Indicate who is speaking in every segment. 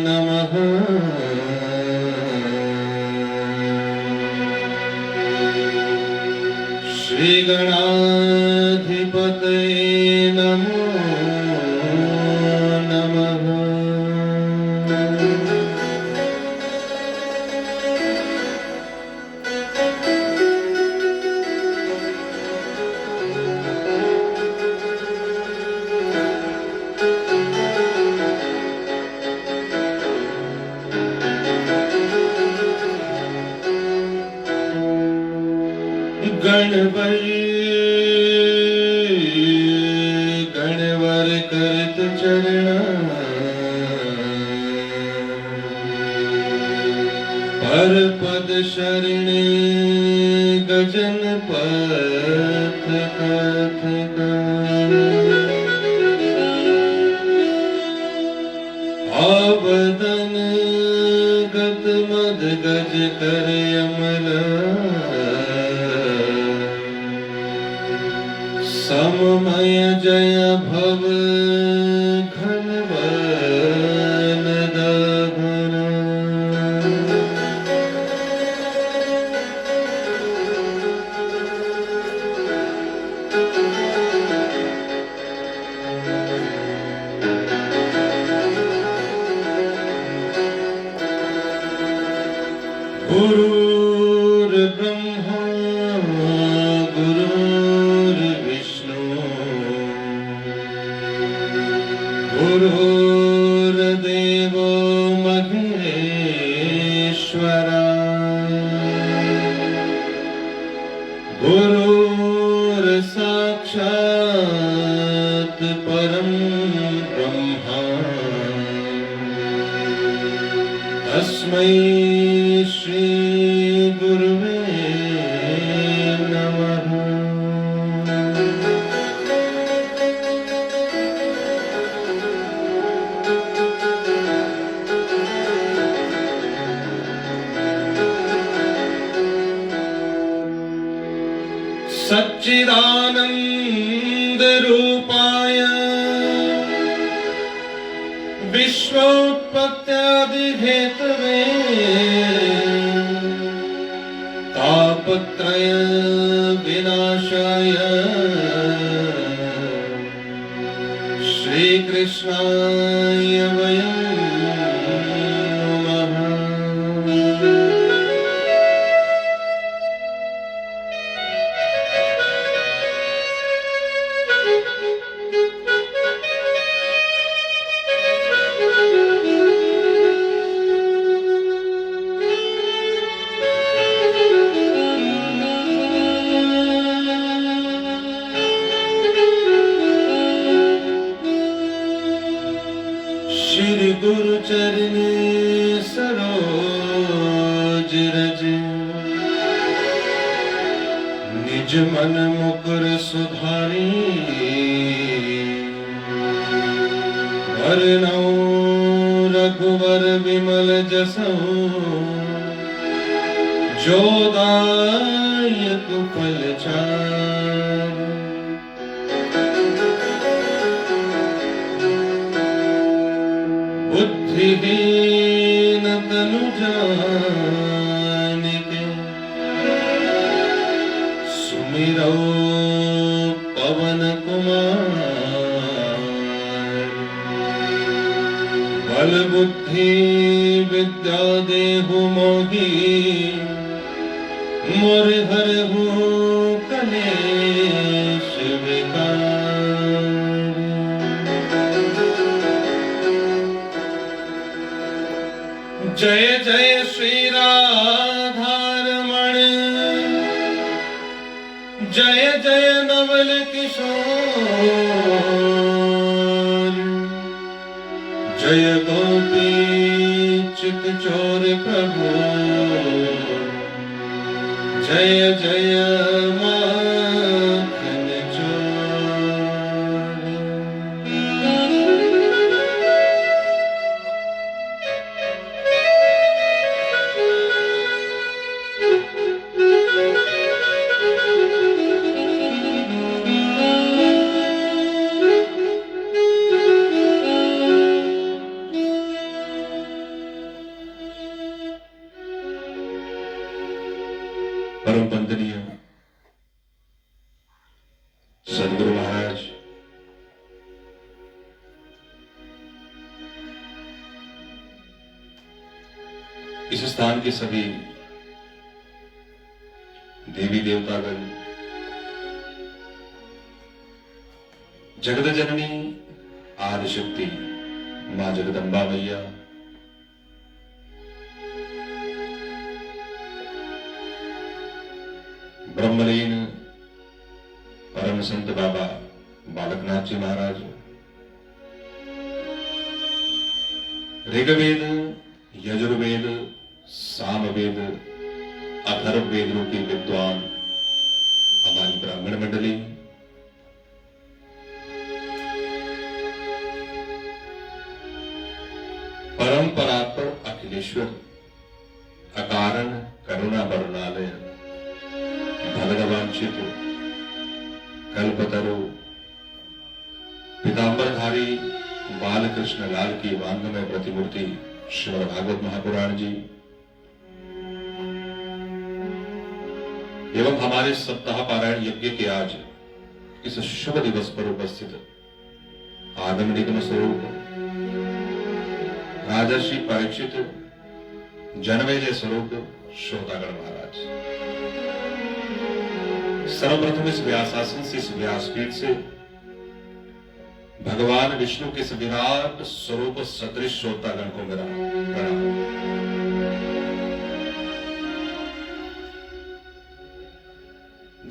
Speaker 1: नमः। श्री गणाधिपतये नमो नमः। गणवर करत चरण पर पद शरण गजन पथ कथ आबदन गत मद गज कर अमल सममय जय भव घनवन दघन। गुरुर्ब्रह्मा गुरुर्देवो महेश्वरा गुरुर्साक्षात् परं ब्रह्मा तस्मै श्री गुरुवे नमः। सच्चिदानंद रूपाय विश्वोत्पत्त्यादि हेतवे तापत्रय विनाशाय श्री कृष्णाय वयं नमः। श्री गुरु चरणे सरोज रज निज मन मुकुर सुधारी वरनौ रघुवर विमल जसो जो दायक फल चार। बुद्धिहीन तनु जानिके सुमिरौ पवन कुमार। बल बुद्धि विद्या देहु मोहि मोर हरहु कलेश विकार। जय जय श्री राधारमण जय जय नवल किशोर जय गोपी चित चोर प्रभु जय जय माखन चोर। परम वंदनीय सदगुरु महाराज, इस स्थान के सभी देवी देवतागण, जगत जननी आदि शक्ति मां जगदम्बा मैया, ब्रह्मलीन परम संत बाबा बालकनाथ जी महाराज, ऋग्वेद, यजुर्वेद, सामवेद, अथर्ववेद रूपी विद्वान हमारी ब्राह्मण मंडली, परंपरात्पर अखिलेश्वर, अकारण करुणा वरुणालय, भगवांचित कल्पतरु, पीतांबरधारी बालकृष्ण लाल की वांगमय प्रतिमूर्ति श्रीमद् भागवत महापुराण जी एवं हमारे सप्ताह पारायण यज्ञ के आज इस शुभ दिवस पर उपस्थित आगम निगम स्वरूप राजर्षि परीक्षित जनमेजय स्वरूप श्रोतागण महाराज, सर्वप्रथम इस व्यासासन से, इस व्यासपीठ से भगवान विष्णु के इस विराट स्वरूप सदृश श्रोतागण को मेरा प्रणाम।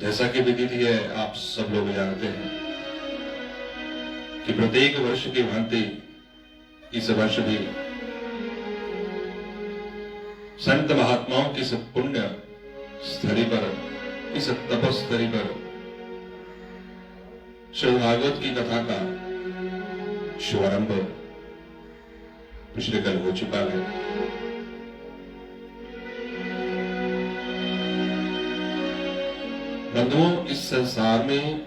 Speaker 1: जैसा कि विदित है, आप सब लोग जानते हैं कि प्रत्येक वर्ष की भांति इस वर्ष भी संत महात्माओं की इस पुण्य स्थली पर, इस तपस्थली पर श्रीमद् भागवत की कथा का शुभारंभ पिछले कल हो चुका है। बंधुओं, इस संसार में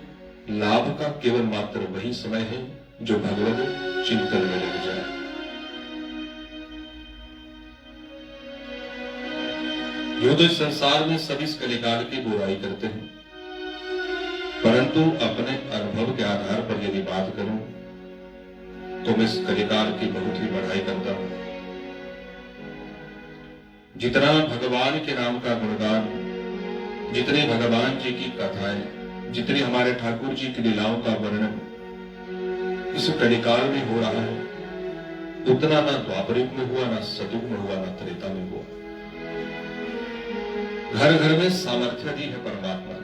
Speaker 1: लाभ का केवल मात्र वही समय है जो भगवत चिंतन में लग जाए। यूं तो इस संसार में सभी इस कलिकाल की बुराई करते हैं, परंतु अपने अनुभव के आधार पर यदि बात करूं तो मैं इस कलिकाल की बहुत ही बड़ाई करता हूं। जितना भगवान के नाम का गुणगान, जितनी भगवान जी की कथाएं, जितनी हमारे ठाकुर जी की लीलाओं का वर्णन इस कलिकाल में हो रहा है, उतना ना द्वापरिक में हुआ, ना सतयुग में हुआ, ना त्रेता में हुआ। घर घर में सामर्थ्य दी है परमात्मा ने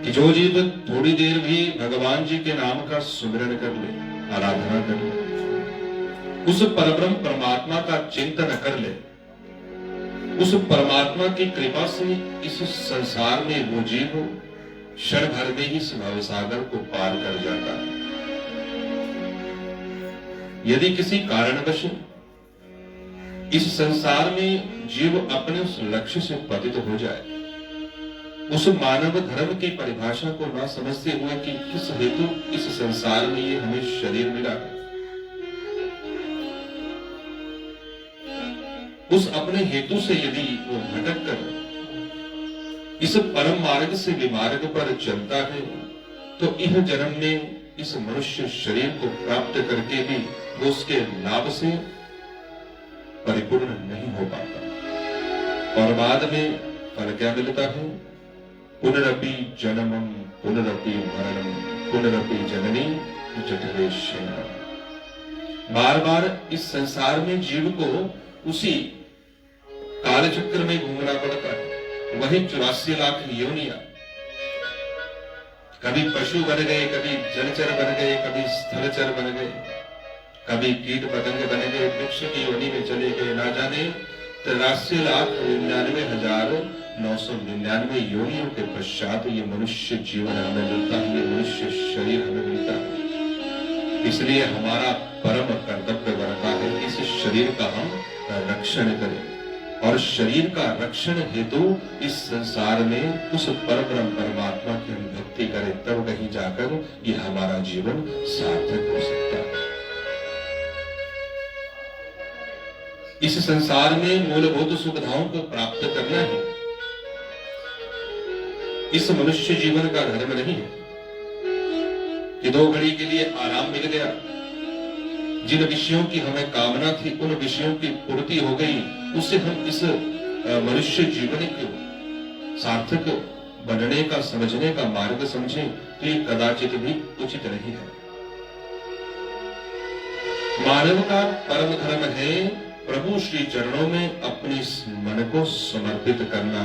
Speaker 1: कि जो जीव थोड़ी देर भी भगवान जी के नाम का सुमिरन कर ले, आराधना कर ले, उस परब्रह्म परमात्मा का चिंतन कर ले, उस परमात्मा की कृपा से इस संसार में वो जीव क्षण भर में ही इस भवसागर को पार कर जाता है। यदि किसी कारणवश इस संसार में जीव अपने उस लक्ष्य से पतित हो जाए, उस मानव धर्म की परिभाषा को ना समझते हुए कि किस हेतु इस संसार में ये हमें शरीर मिला है, उस अपने हेतु से यदि वो भटक कर इस परम मार्ग से विमार्ग पर चलता है, तो इह जन्म में इस मनुष्य शरीर को प्राप्त करके भी वो उसके लाभ से परिपूर्ण नहीं हो पाता और बाद में फल क्या मिलता है? पुनरपि जन्मम पुनरपि मरणम पुनरपि जननी जठरे शयनम। बार बार इस संसार में जीव को उसी काल चक्र में घूमना पड़ता है। वही 84 लाख योनियां, कभी पशु बन गए, कभी जलचर बन गए, कभी स्थलचर बन गए, कभी कीट पतंग बन गए, वृक्ष की योनि में चले गए, ना जाने 83,99,999 योनियों के पश्चात ये मनुष्य जीवन हमें मिलता है, ये मनुष्य शरीर हमें मिलता है। इसलिए हमारा परम कर्तव्य बनता है इस शरीर का हम रक्षण करें और शरीर का रक्षण हेतु इस संसार में उस परब्रह्म परमात्मा की हम भक्ति करें, तब कहीं जाकर ये हमारा जीवन सार्थक हो सकता है। इस संसार में मूलभूत सुविधाओं को प्राप्त करना है। इस मनुष्य जीवन का धर्म नहीं है कि 2 घड़ी के लिए आराम मिल गया, जिन विषयों की हमें कामना थी उन विषयों की पूर्ति हो गई, उससे हम इस मनुष्य जीवन को सार्थक बनने का समझने का मार्ग समझें तो ये कदाचित भी उचित नहीं है। मानव का परम धर्म है प्रभु श्री चरणों में अपने मन को समर्पित करना।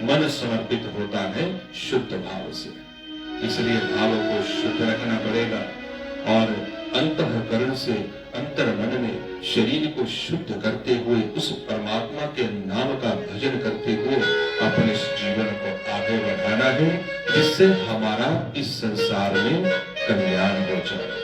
Speaker 1: मन समर्पित होता है शुद्ध भाव से, इसलिए भाव को शुद्ध रखना पड़ेगा और अंतःकरण से अंतर मन में शरीर को शुद्ध करते हुए उस परमात्मा के नाम का भजन करते हुए अपने इस जीवन को आगे बढ़ाना है, जिससे हमारा इस संसार में कल्याण हो जाए।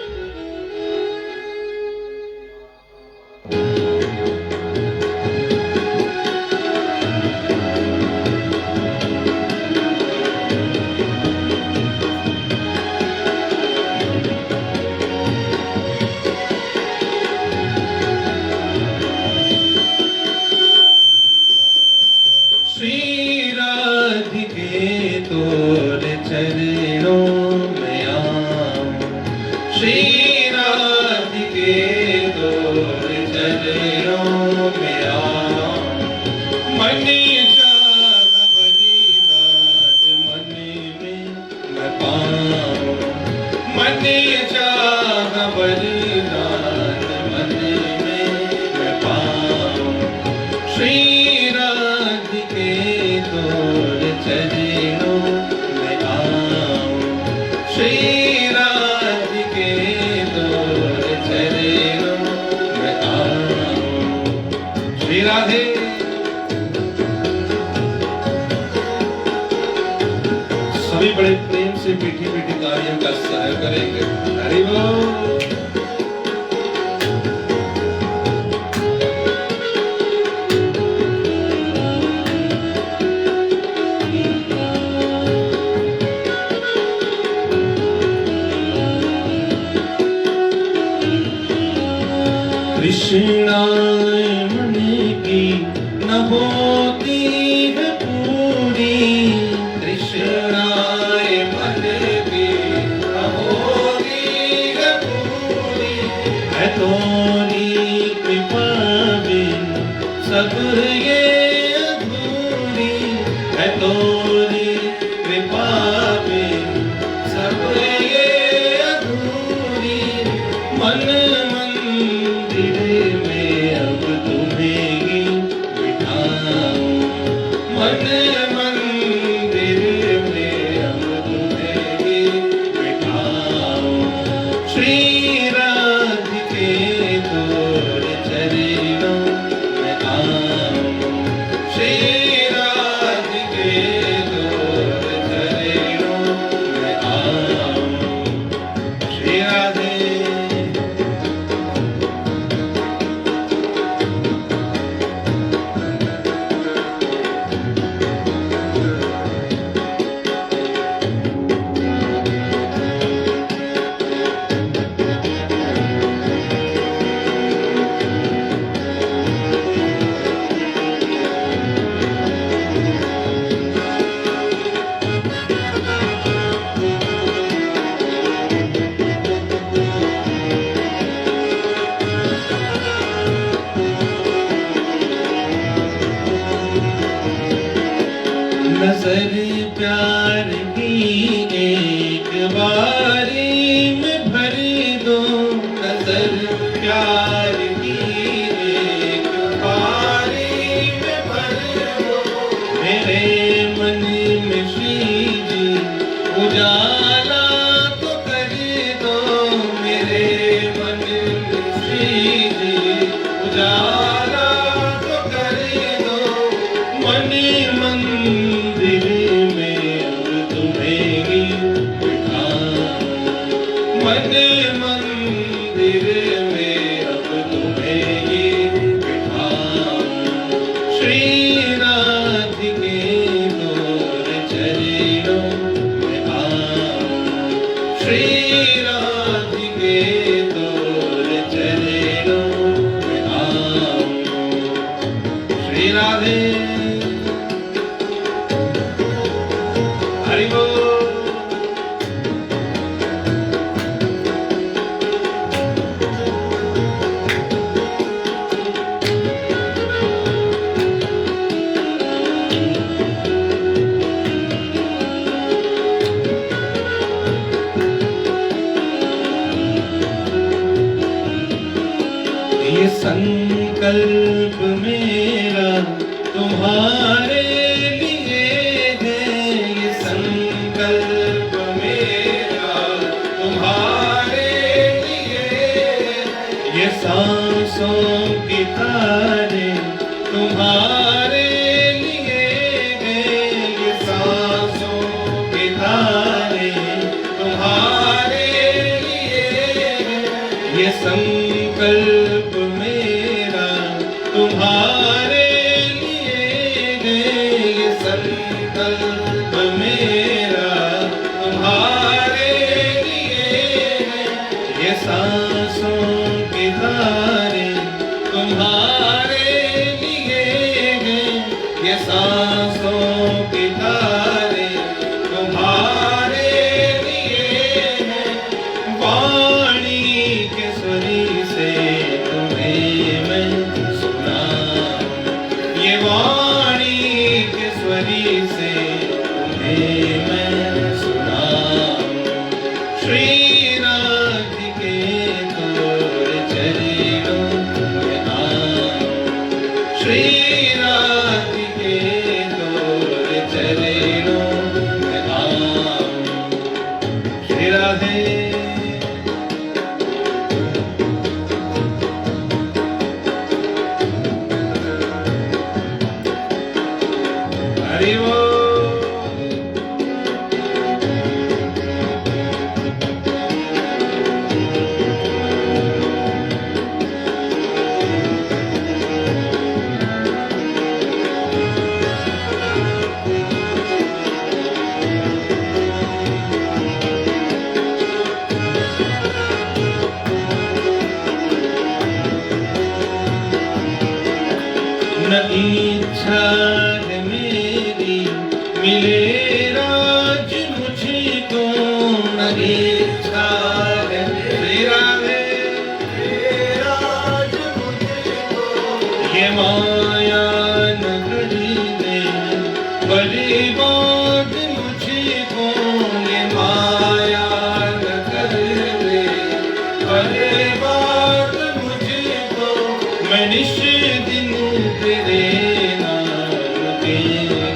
Speaker 1: सभी बड़े प्रेम से मीठी मीठी तालियों का सहाय करेंगे। हरि बोल। कृष्णाय मन की न होती है पूरी, कृष्णाय मन की न होती है पूरी, है तोरी कृपा बिन सब ये अधूरी, है तोरी कृपा बिन सब ये अधूरी। मन नजर प्यार की एक बारी में भर दो, नजर प्यार की एक बारी में भर दो। मेरे मन में श्री जी उजाला तो कर दो, मेरे मन में श्री जी उजाला तो कर दो। मन मंदिर में अब तुम्हें ही बिठाऊं, मन मंदिर में अब तुम्हें ही बिठाऊं। श्री राधिके तोर चरणों में आऊं, श्री राधिके तोर चरणों में आऊं। ये संकल्प मेरा तुम्हारे लिए है, ये संकल्प मेरा तुम्हारे लिए, ये सांसों की धारें तुम्हारे लिए है, ये सांसों की धारें तुम्हारे लिए, ये संकल्प मेरा तुम्हारे लिए है, ये संकल्प मेरा तुम्हारे लिए है, ये सांसों की धारें तुम्हारे लिए है, ये सांसों की धारें तुम्हारे लिए है। वाणी के स्वरी से तुम्हें मैं सुनाऊं, ये वाणी के स्वरी से तुम्हें मैं सुनाऊं। श्री राधिके तोर चरणों में आऊं, श्री राधिके तोर चरणों में आऊं। श्री राधे हरि बोल। न इच्छा है मेरी मिले राज मुझको, न इच्छा है मेरा राज मुझको, ये माया नगर में बड़ी बात मुझको, ये माया नगर में बड़ी बात मुझको। मैं निश दिन तेरे नाम के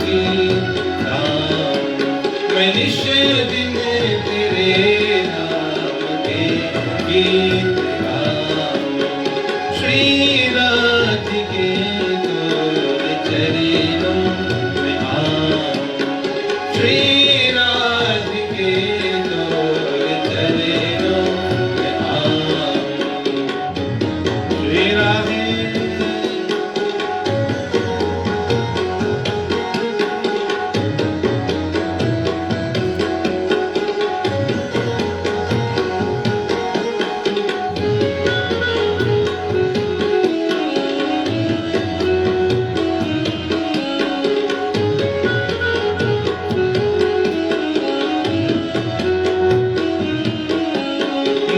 Speaker 1: गीत गाऊं, मैं निश दिन तेरे नाम के गीत गाऊं। श्री राधिके तोर चरणों में आऊं, श्री राधिके तोर चरणों में आऊं। श्री राधे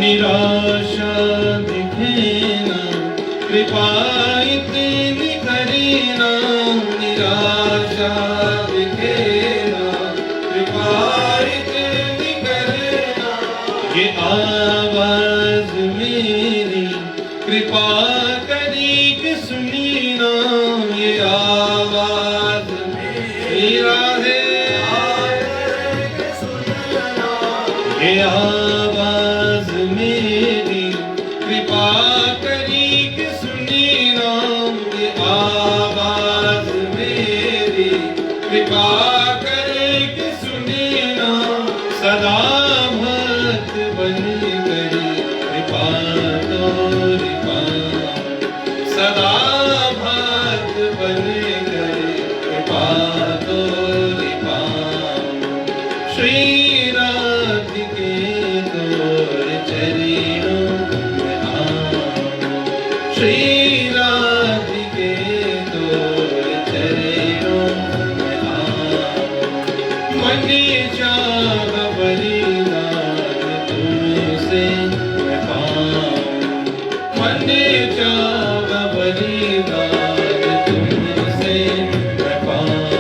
Speaker 1: निराशा दिखेना, कृपा इतनी करीना, निराशा दिखेना, कृपा इतनी करीना। ये आवाज मेरी कृपा करी के सुनी ना, ये आवाज मेरा है, ये आवाज मेरी कृपा करी के सुनी ना, ये आवाज मेरी कृपा करी के सुनी ना। सदा भक्त बन गई कृपा तोरी पाऊं, सदा भक्त बन गई कृपा तोरी पाऊं। श्री राधिके तोर चरणों में आऊं, श्री राधिके तोर चरणों में आऊं। मन चाह बलिदान तुमसे मैं पाऊं, मन चाह बलिदान तुमसे मैं पाऊं।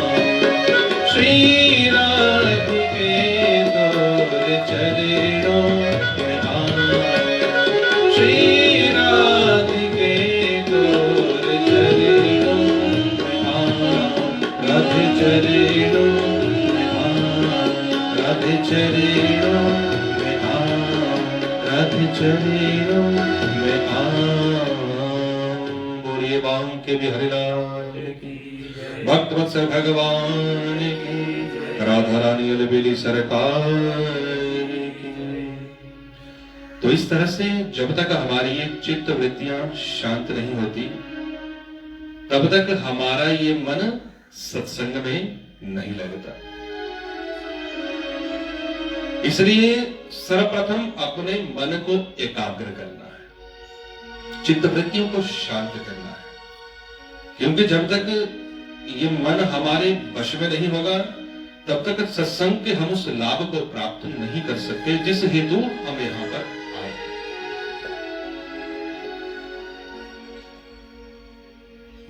Speaker 1: श्री राधिके तोर चरणों में आऊं, श्री राधिके चरणों में बोलिए बांके बिहारी लाल की, भक्त वत्सल भगवान की, राधा रानी अलबेली सरकार की। तो इस तरह से जब तक हमारी ये चित्त वृत्तियां शांत नहीं होती, तब तक हमारा ये मन सत्संग में नहीं लगता। इसलिए सर्वप्रथम अपने मन को एकाग्र करना है, चित्त वृत्तियों को शांत करना है, क्योंकि जब तक ये मन हमारे वश में नहीं होगा, तब तक सत्संग के हम उस लाभ को प्राप्त नहीं कर सकते जिस हेतु हम यहां पर आए।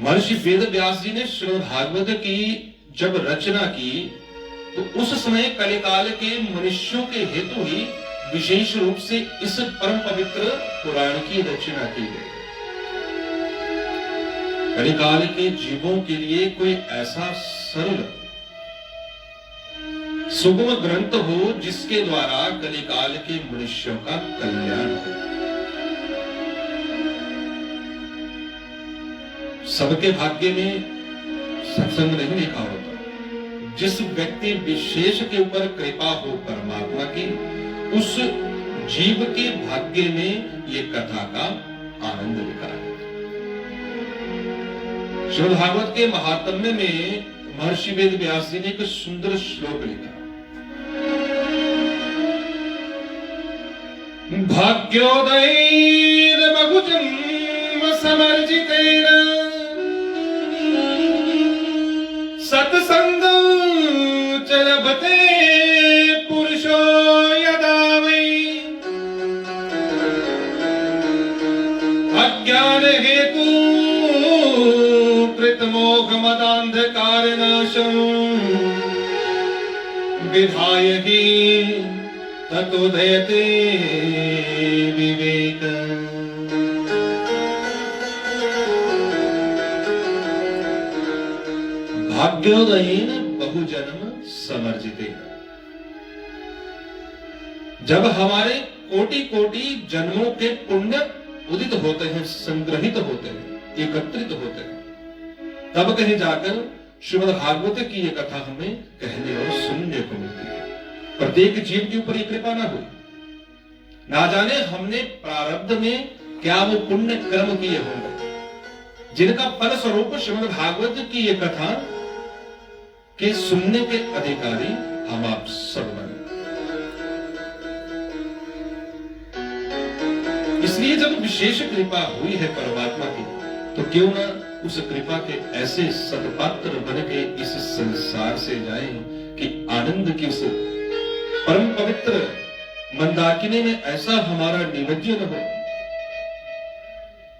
Speaker 1: महर्षि वेद व्यास जी ने श्रीमद् भागवत की जब रचना की, तो उस समय कलिकाल के मनुष्यों के हेतु ही विशेष रूप से इस परम पवित्र पुराण की रचना की गई। कलिकाल के जीवों के लिए कोई ऐसा सरल सुगम ग्रंथ हो जिसके द्वारा कलिकाल के मनुष्यों का कल्याण हो। सबके भाग्य में सत्संग नहीं लिखा होता। जिस व्यक्ति विशेष के ऊपर कृपा हो परमात्मा की, उस जीव के भाग्य में ये कथा का आनंद लिखा है। श्रीमद् भागवत के महात्म्य में महर्षि वेद व्यास जी ने एक सुंदर श्लोक लिखा। भाग्योदयैर बहुजन्म समर्जितेन सत्संग लभते पुरुषो यदा वै अज्ञान हेतु कृत मोह मदांधकार नाशं विधाय हि ततोदयते विवेक। भाग्योदयेन बहुजन्म समर्जिते। जब हमारे कोटि कोटि जन्मों के पुण्य उदित होते हैं, संग्रहित होते हैं, एकत्रित होते हैं, तब कहीं जाकर श्रीमद् भागवत की ये कथा हमें कहने और सुनने को मिलती है। प्रत्येक जीव के ऊपर ये कृपा ना हुई, ना जाने हमने प्रारब्ध में क्या वो पुण्य कर्म किए होंगे जिनका फल स्वरूप श्रीमद् भागवत की ये कथा के सुनने के अधिकारी हम आप सब बने। इसलिए जब विशेष कृपा हुई है परमात्मा की, तो क्यों ना उस कृपा के ऐसे सत्पात्र बन के इस संसार से जाएं कि आनंद की उस परम पवित्र मंदाकिनी में ऐसा हमारा निमज्जन हो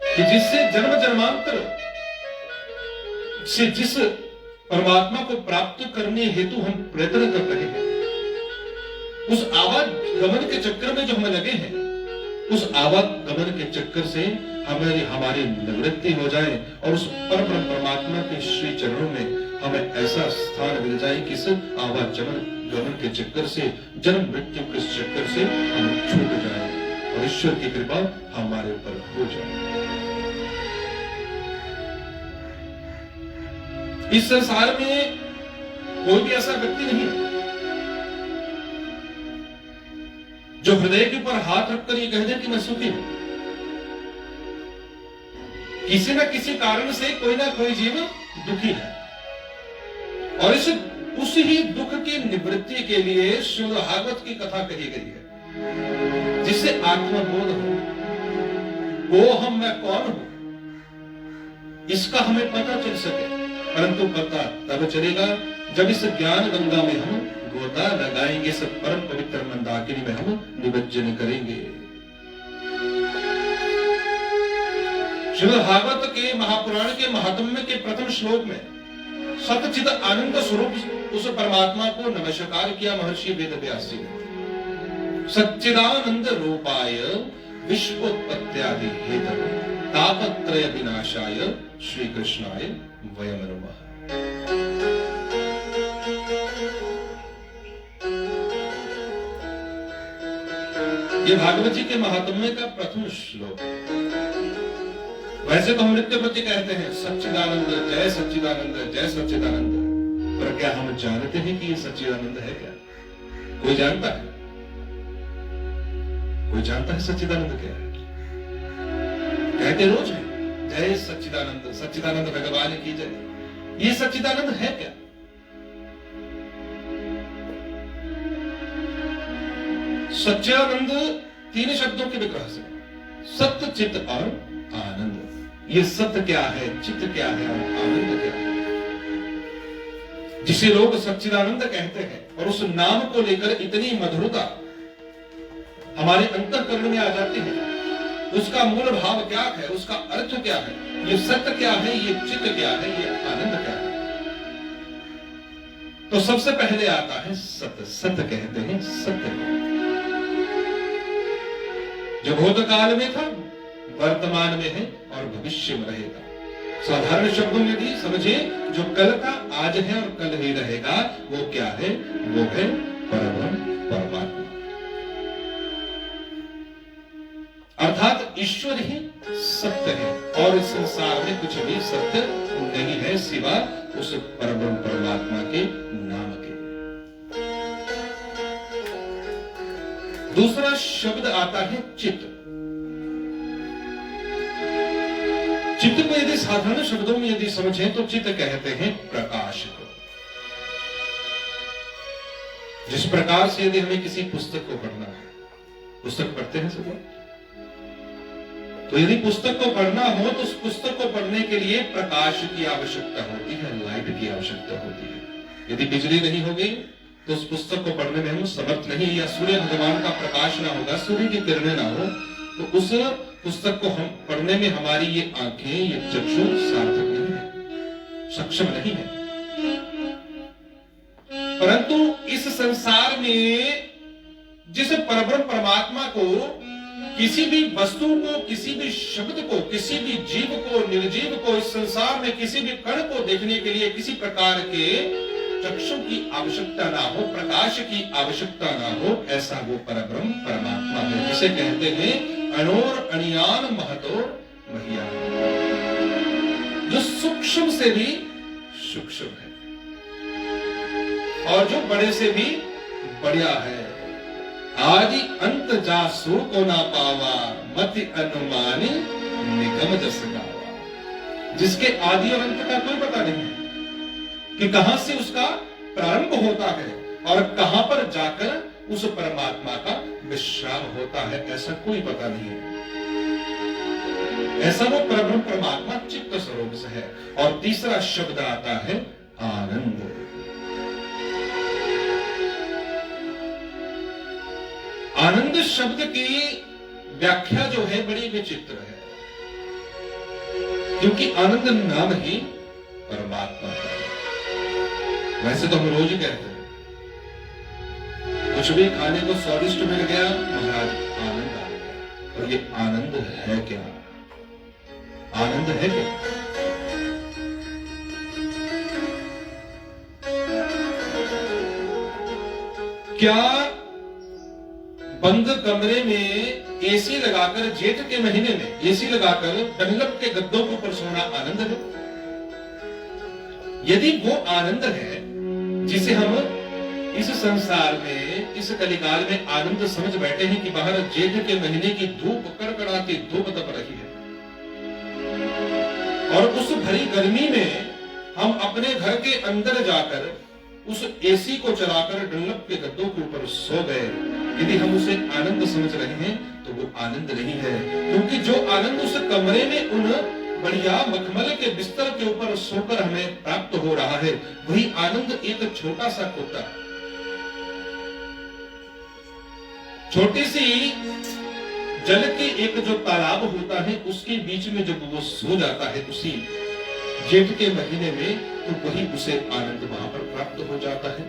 Speaker 1: कि जिससे जन्म जन्मांतर से जिस परमात्मा को प्राप्त करने हेतु हम प्रयत्न कर रहे हैं, उस आवागमन के चक्कर में जो हम लगे हैं, उस आवागमन के चक्कर से हमारी निवृत्ति हो जाए और उस परम परमात्मा के श्री चरणों में हमें ऐसा स्थान मिल जाए कि इस आवागमन के चक्कर से, जन्म मृत्यु के चक्कर से हम छूट जाए और ईश्वर की कृपा हमारे ऊपर हो जाए। इस संसार में कोई भी ऐसा व्यक्ति नहीं जो हृदय के ऊपर हाथ रखकर ये कह दे कि मैं सुखी हूं। किसी न किसी कारण से कोई ना कोई जीव दुखी है, और उस ही दुख की निवृत्ति के लिए श्रीमद् भागवत की कथा कही गई है, जिससे आत्मबोध हो, वो हम मैं कौन हूं इसका हमें पता चल सके। परंतु पता तब चलेगा जब इस ज्ञान गंगा में हम गोता लगाएंगे, इस परम पवित्र मंदाकिनी में हम निमज्जन करेंगे। श्रीमद् भागवत के महापुराण के महात्म्य के प्रथम श्लोक में सच्चिद आनंद स्वरूप उस परमात्मा को नमस्कार किया महर्षि वेद व्यास जी ने। सच्चिदानंद रूपाय विश्वोत्पत्त्यादि हेतवे तापत्रय विनाशाय श्री कृष्णाय वयम नमः। ये भागवत जी के महात्म्य का प्रथम श्लोक। वैसे तो हम नित्य प्रति कहते हैं सच्चिदानंद जय सच्चिदानंद जय सच्चिदानंद, पर क्या हम जानते हैं कि ये सच्चिदानंद है क्या? कोई जानता है? कोई जानता है सच्चिदानंद क्या है? कहते रोज है जय सच्चिदानंद, सच्चिदानंद भगवान की जय। ये सच्चिदानंद है क्या? सच्चिदानंद तीन शब्दों के विग्रह से, सत्य चित्त और आनंद। ये सत्य क्या है, चित्त क्या है और आनंद क्या है, जिसे लोग सच्चिदानंद कहते हैं। और उस नाम को लेकर इतनी मधुरता हमारे अंतःकरण में आ जाती है। उसका मूल भाव क्या है, उसका अर्थ क्या है, ये सत्य क्या है, ये चित्त क्या है, ये आनंद क्या है। तो सबसे पहले आता है सत्य। सत्य कहते हैं सत्य, जो भूतकाल में था, वर्तमान में है और भविष्य में रहेगा। साधारण शब्दों में भी समझे, जो कल का आज है और कल ही रहेगा, वो क्या है? वो है परब्रह्म परमात्मा, अर्थात ईश्वर ही सत्य है और इस संसार में कुछ भी सत्य नहीं है सिवा उस परब्रह्म परमात्मा के नाम के। दूसरा शब्द आता है चित्त। चित्त को यदि साधारण शब्दों में यदि समझें तो चित्त कहते हैं प्रकाश को। जिस प्रकार से यदि हमें किसी पुस्तक को पढ़ना है, पुस्तक पढ़ते हैं सब, तो यदि पुस्तक को पढ़ना हो तो उस पुस्तक को पढ़ने के लिए प्रकाश की आवश्यकता होती है, लाइट की आवश्यकता होती है। यदि बिजली नहीं होगी तो उस पुस्तक को पढ़ने में हम समर्थ नहीं, या सूर्य भगवान का प्रकाश ना होगा, सूर्य की किरणें ना हो, तो उस पुस्तक को हम पढ़ने में हमारी ये आंखें, ये चक्षु सार्थक नहीं है, सक्षम नहीं है। परंतु इस संसार में जिस परब्रह्म परमात्मा को, किसी भी वस्तु को, किसी भी शब्द को, किसी भी जीव को, निर्जीव को, इस संसार में किसी भी कण को देखने के लिए किसी प्रकार के चक्षु की आवश्यकता ना हो, प्रकाश की आवश्यकता ना हो, ऐसा वो परब्रह्म परमात्मा है, जिसे कहते हैं अणोर अणियान महतोर महियान, जो सूक्ष्म से भी सूक्ष्म है और जो बड़े से भी बढ़िया है। आदि अंत जासु को ना पावा, मति अनुमानी निगम जस गावा। जिसके आदि और अंत का कोई पता नहीं है कि कहां से उसका प्रारंभ होता है और कहां पर जाकर उस परमात्मा का विश्राम होता है, ऐसा कोई पता नहीं है। ऐसा वो परब्रह्म परमात्मा चित्त स्वरूप से है। और तीसरा शब्द आता है आनंद। आनंद शब्द की व्याख्या जो है बड़ी विचित्र है, क्योंकि आनंद नाम ही परमात्मा का है। वैसे तो हम रोज कहते हैं कुछ भी खाने को स्वादिष्ट मिल गया, महाराज आनंद आ गया। और ये आनंद है क्या? आनंद है क्या? क्या बंद कमरे में एसी लगाकर, जेठ के महीने में एसी लगाकर डंलप के गद्दों के ऊपर सोना आनंद है? यदि वो आनंद है जिसे हम इस संसार में, इस कलिकाल में आनंद समझ बैठे हैं कि बाहर जेठ के महीने की धूप, कड़कड़ाती धूप तप रही है, और उस भरी गर्मी में हम अपने घर के अंदर जाकर उस एसी को चलाकर डंलप के गद्दों के ऊपर सो गए, यदि हम उसे आनंद समझ रहे हैं तो वो आनंद नहीं है। क्योंकि जो आनंद उस कमरे में उन बढ़िया मखमल के बिस्तर के ऊपर सोकर हमें प्राप्त हो रहा है, वही आनंद एक छोटा सा कुत्ता, छोटी सी जल की एक जो तालाब होता है उसके बीच में जब वो सो जाता है उसी जेठ के महीने में, तो वही उसे आनंद वहां पर प्राप्त हो जाता है।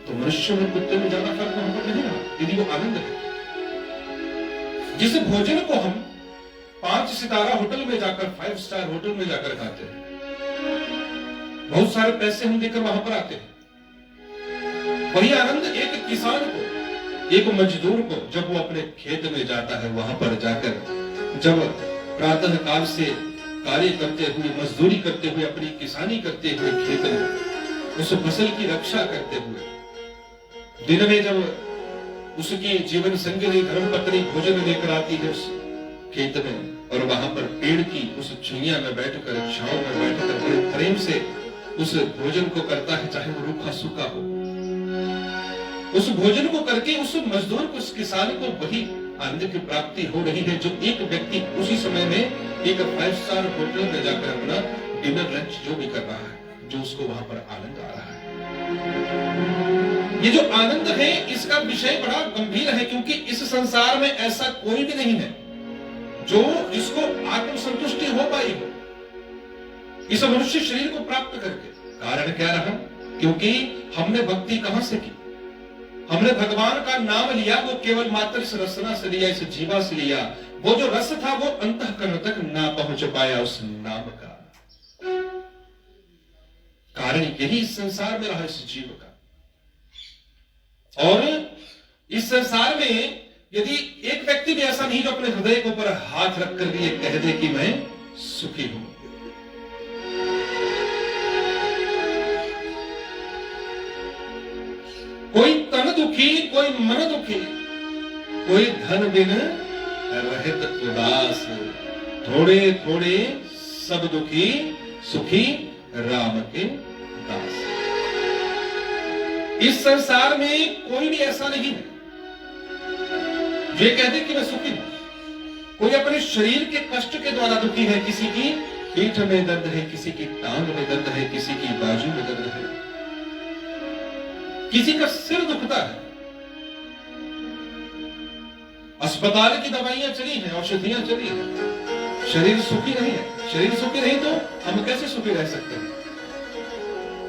Speaker 1: तो मनुष्य में कुत्ते में ज्यादा फर्क वहां पर नहीं रहा, यदि वो आनंद है। जिस भोजन को हम 5 सितारा होटल में जाकर, 5 स्टार होटल में जाकर खाते हैं, बहुत सारे पैसे हम देकर वहां पर आते हैं, वही आनंद एक किसान को एक मजदूर को जब वो अपने खेत में जाता है, वहां पर जाकर जब प्रातः काल से कार्य करते हुए, मजदूरी करते हुए, अपनी किसानी करते हुए खेत में उस फसल की रक्षा करते हुए, दिन में जब उसकी जीवन संगिनी धर्मपत्नी भोजन लेकर आती है उस खेत में, और वहां पर पेड़ की उस छुइया में बैठकर, छांव में बैठकर बड़े प्रेम से उस भोजन को करता है, चाहे वो रूखा सूखा हो। उस भोजन को करके उस मजदूर को, उस किसान को वही आनंद की प्राप्ति हो रही है जो एक व्यक्ति उसी समय में एक 5 स्टार होटल में जाकर अपना डिनर लंच जो भी कर रहा है, जो उसको वहां पर आनंद आ रहा है। ये जो आनंद है, इसका विषय बड़ा गंभीर है, क्योंकि इस संसार में ऐसा कोई भी नहीं है जो जिसको आत्म संतुष्टि हो पाई हो इस मनुष्य शरीर को प्राप्त करके। कारण क्या रहा? क्योंकि हमने भक्ति कहां से की? हमने भगवान का नाम लिया, वो केवल मात्र इस रसना से लिया, इस जीवा से लिया। वो जो रस था वो अंतःकरण तक ना पहुंच पाया उस नाम का। कारण यही इस संसार में रहा इस जीव का। और इस संसार में यदि एक व्यक्ति भी ऐसा नहीं जो अपने हृदय के ऊपर हाथ रखकर भी ये कह दे कि मैं सुखी हूं। कोई तन दुखी, कोई मन दुखी, कोई धन बिन रहित उदास, थोड़े थोड़े सब दुखी, सुखी राम के दास। इस संसार में कोई भी ऐसा नहीं है ये कह दे कि मैं सुखी हूं। कोई अपने शरीर के कष्ट के द्वारा दुखी है, किसी की पीठ में दर्द है, किसी की टांग में दर्द है, किसी की बाजू में दर्द है, किसी का सिर दुखता है, अस्पताल की दवाइयां चली हैं, औषधियां चली हैं, शरीर सुखी नहीं है। शरीर सुखी नहीं तो हम कैसे सुखी रह सकते हैं?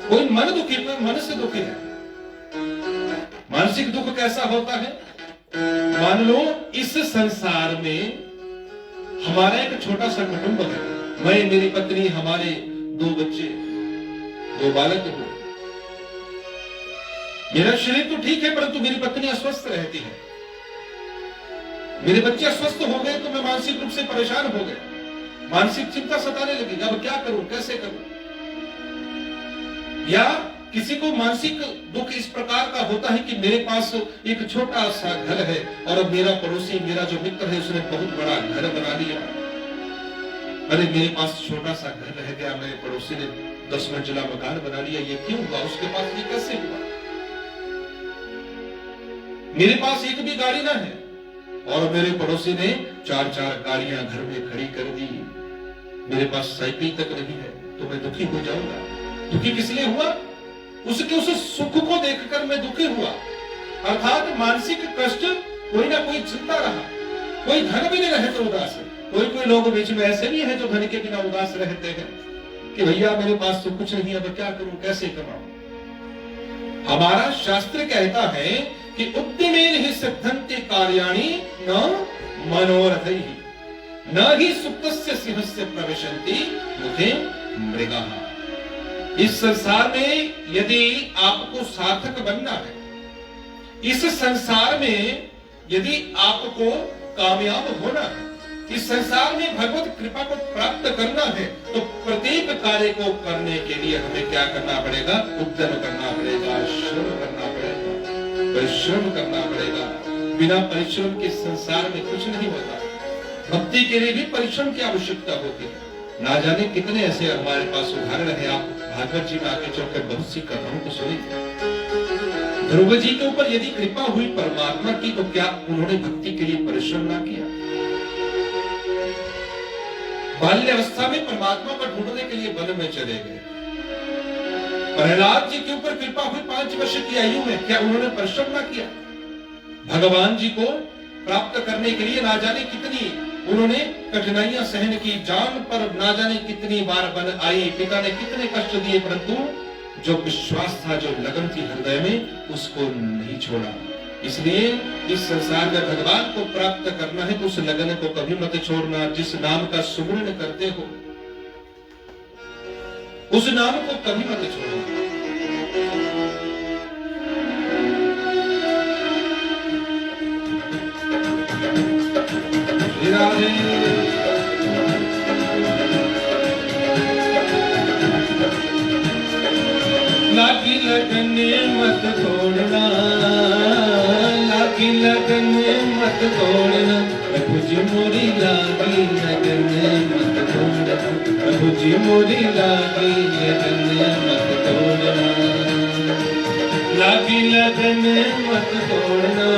Speaker 1: कोई मन दुखी, कोई मन से दुखी है। मानसिक दुख कैसा होता है? मान लो इस संसार में हमारा एक छोटा सा कुटुंब है, मैं, मेरी पत्नी, हमारे 2 बच्चे, 2 बालक हो। मेरा शरीर तो ठीक है, परंतु मेरी पत्नी अस्वस्थ रहती है। मेरे बच्चे अस्वस्थ हो गए तो मैं मानसिक रूप से परेशान हो गया, मानसिक चिंता सताने लगी। अब क्या करूं, कैसे करूं? या किसी को मानसिक दुख इस प्रकार का होता है कि मेरे पास एक छोटा सा घर है और मेरा पड़ोसी, मेरा जो मित्र है, उसने बहुत बड़ा घर बना लिया। अरे मेरे पास छोटा सा घर रह गया, मेरे पड़ोसी ने 10 मंजिला मकान बना लिया, ये क्यों हुआ? उसके पास ये कैसे हुआ? मेरे पास एक भी गाड़ी ना है और मेरे पड़ोसी ने 4-4 गाड़ियां घर में खड़ी कर दी, मेरे पास साइकिल तक नहीं है, तो मैं दुखी हो जाऊंगा। दुखी किस लिए हुआ? उसके उस सुख को देखकर मैं दुखी हुआ। अर्थात मानसिक कष्ट, कोई ना कोई चिंता रहा। कोई धन भी नहीं रहे तो उदास है। कोई लोग बीच में ऐसे भी है जो धन के बिना उदास रहते हैं कि भैया मेरे पास तो कुछ नहीं है, अब क्या करूं, कैसे कमाऊं? हमारा शास्त्र कहता है कि उद्यमेन ही सिद्धन्ते कार्याणि न मनोरथैः, न ही सुप्तस्य सिंहस्य प्रविशन्ति मुखे मृगाः। इस संसार में यदि आपको सार्थक बनना है, इस संसार में यदि आपको कामयाब होना है, इस संसार में भगवत कृपा को प्राप्त करना है, तो प्रत्येक कार्य को करने के लिए हमें क्या करना पड़ेगा? उद्यम करना पड़ेगा, श्रम करना पड़ेगा, परिश्रम करना पड़ेगा। बिना परिश्रम के संसार में कुछ नहीं होता। भक्ति के लिए भी परिश्रम की आवश्यकता होती है। ना जाने कितने ऐसे हमारे पास उदाहरण है। आप भागवत जी में आगे चलकर बहुत सी कथाओं को सुनिए। ध्रुव जी के ऊपर यदि कृपा हुई परमात्मा की, तो क्या उन्होंने भक्ति के लिए परिश्रम ना किया? बाल्यावस्था में परमात्मा को ढूंढने के लिए वन में चले गए। प्रहलाद जी के ऊपर कृपा हुई 5 वर्ष की आयु में, क्या उन्होंने परिश्रम ना किया? भगवान जी को प्राप्त करने के लिए ना जाने कितनी उन्होंने कठिनाइयां सहन की, जान पर ना जाने कितनी बार बन आई, पिता ने कितने कष्ट दिए, परंतु जो विश्वास था, जो लगन थी हृदय में, उसको नहीं छोड़ा। इसलिए इस संसार में भगवान को प्राप्त करना है तो उस लगन को कभी मत छोड़ना। जिस नाम का सुमिरन करते हो उस नाम को कभी मत छोड़ना। राधे। लागी लगन मत तोड़ना, लागी लगन मत तोड़ना, प्रभु जी मोरी लागी लगन मत तोड़ना, प्रभु जी मोरी लागी लगन मत तोड़ना, लागी लगन मत तोड़ना,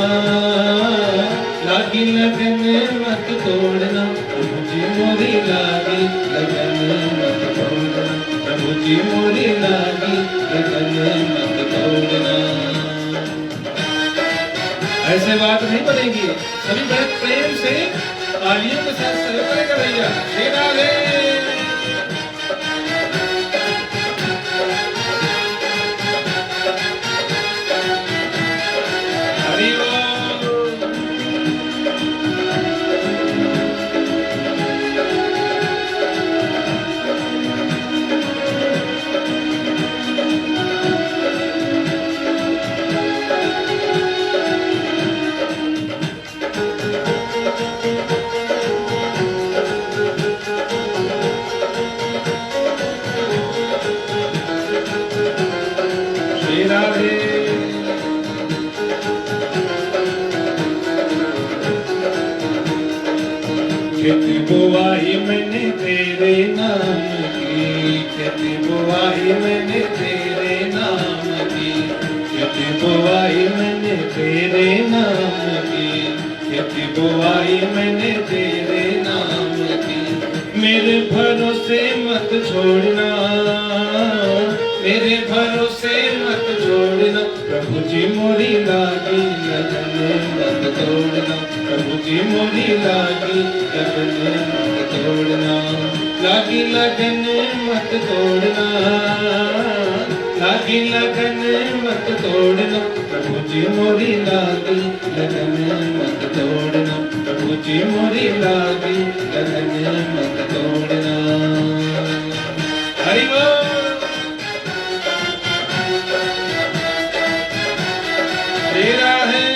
Speaker 1: लागी लगन मत तोड़ना, प्रभु जी मोरी लागी लगन मत तोड़ना, प्रभु जी मोरी लागी लगन मत तोड़ना। ऐसे बात नहीं बनेगी। सभी बड़े प्रेम से तालियों के साथ सहयोग करेगा भैया। श्री राधे। हरि बोल। खेती बुआई मैंने तेरे नाम की, खेती बुआई मैंने तेरे नाम की, खेती बुआई मैंने तेरे नाम की, खेती बुआई मैंने तेरे नाम की। मेरे भरोसे मत छोड़ना, मेरे भरोसे मत छोड़ना, प्रभु जी मोरी लागी लगन मत तोड़ना, प्रभु जी मोरी लागी लगन मत तोड़ना, लागी लगन मत तोड़ना, लागी लगन मत तोड़ना, प्रभु जी मोरी लागी लगन मत तोड़ना, प्रभु जी मोरी लागी लगन मत तोड़ना। हरि बोल। तेरा है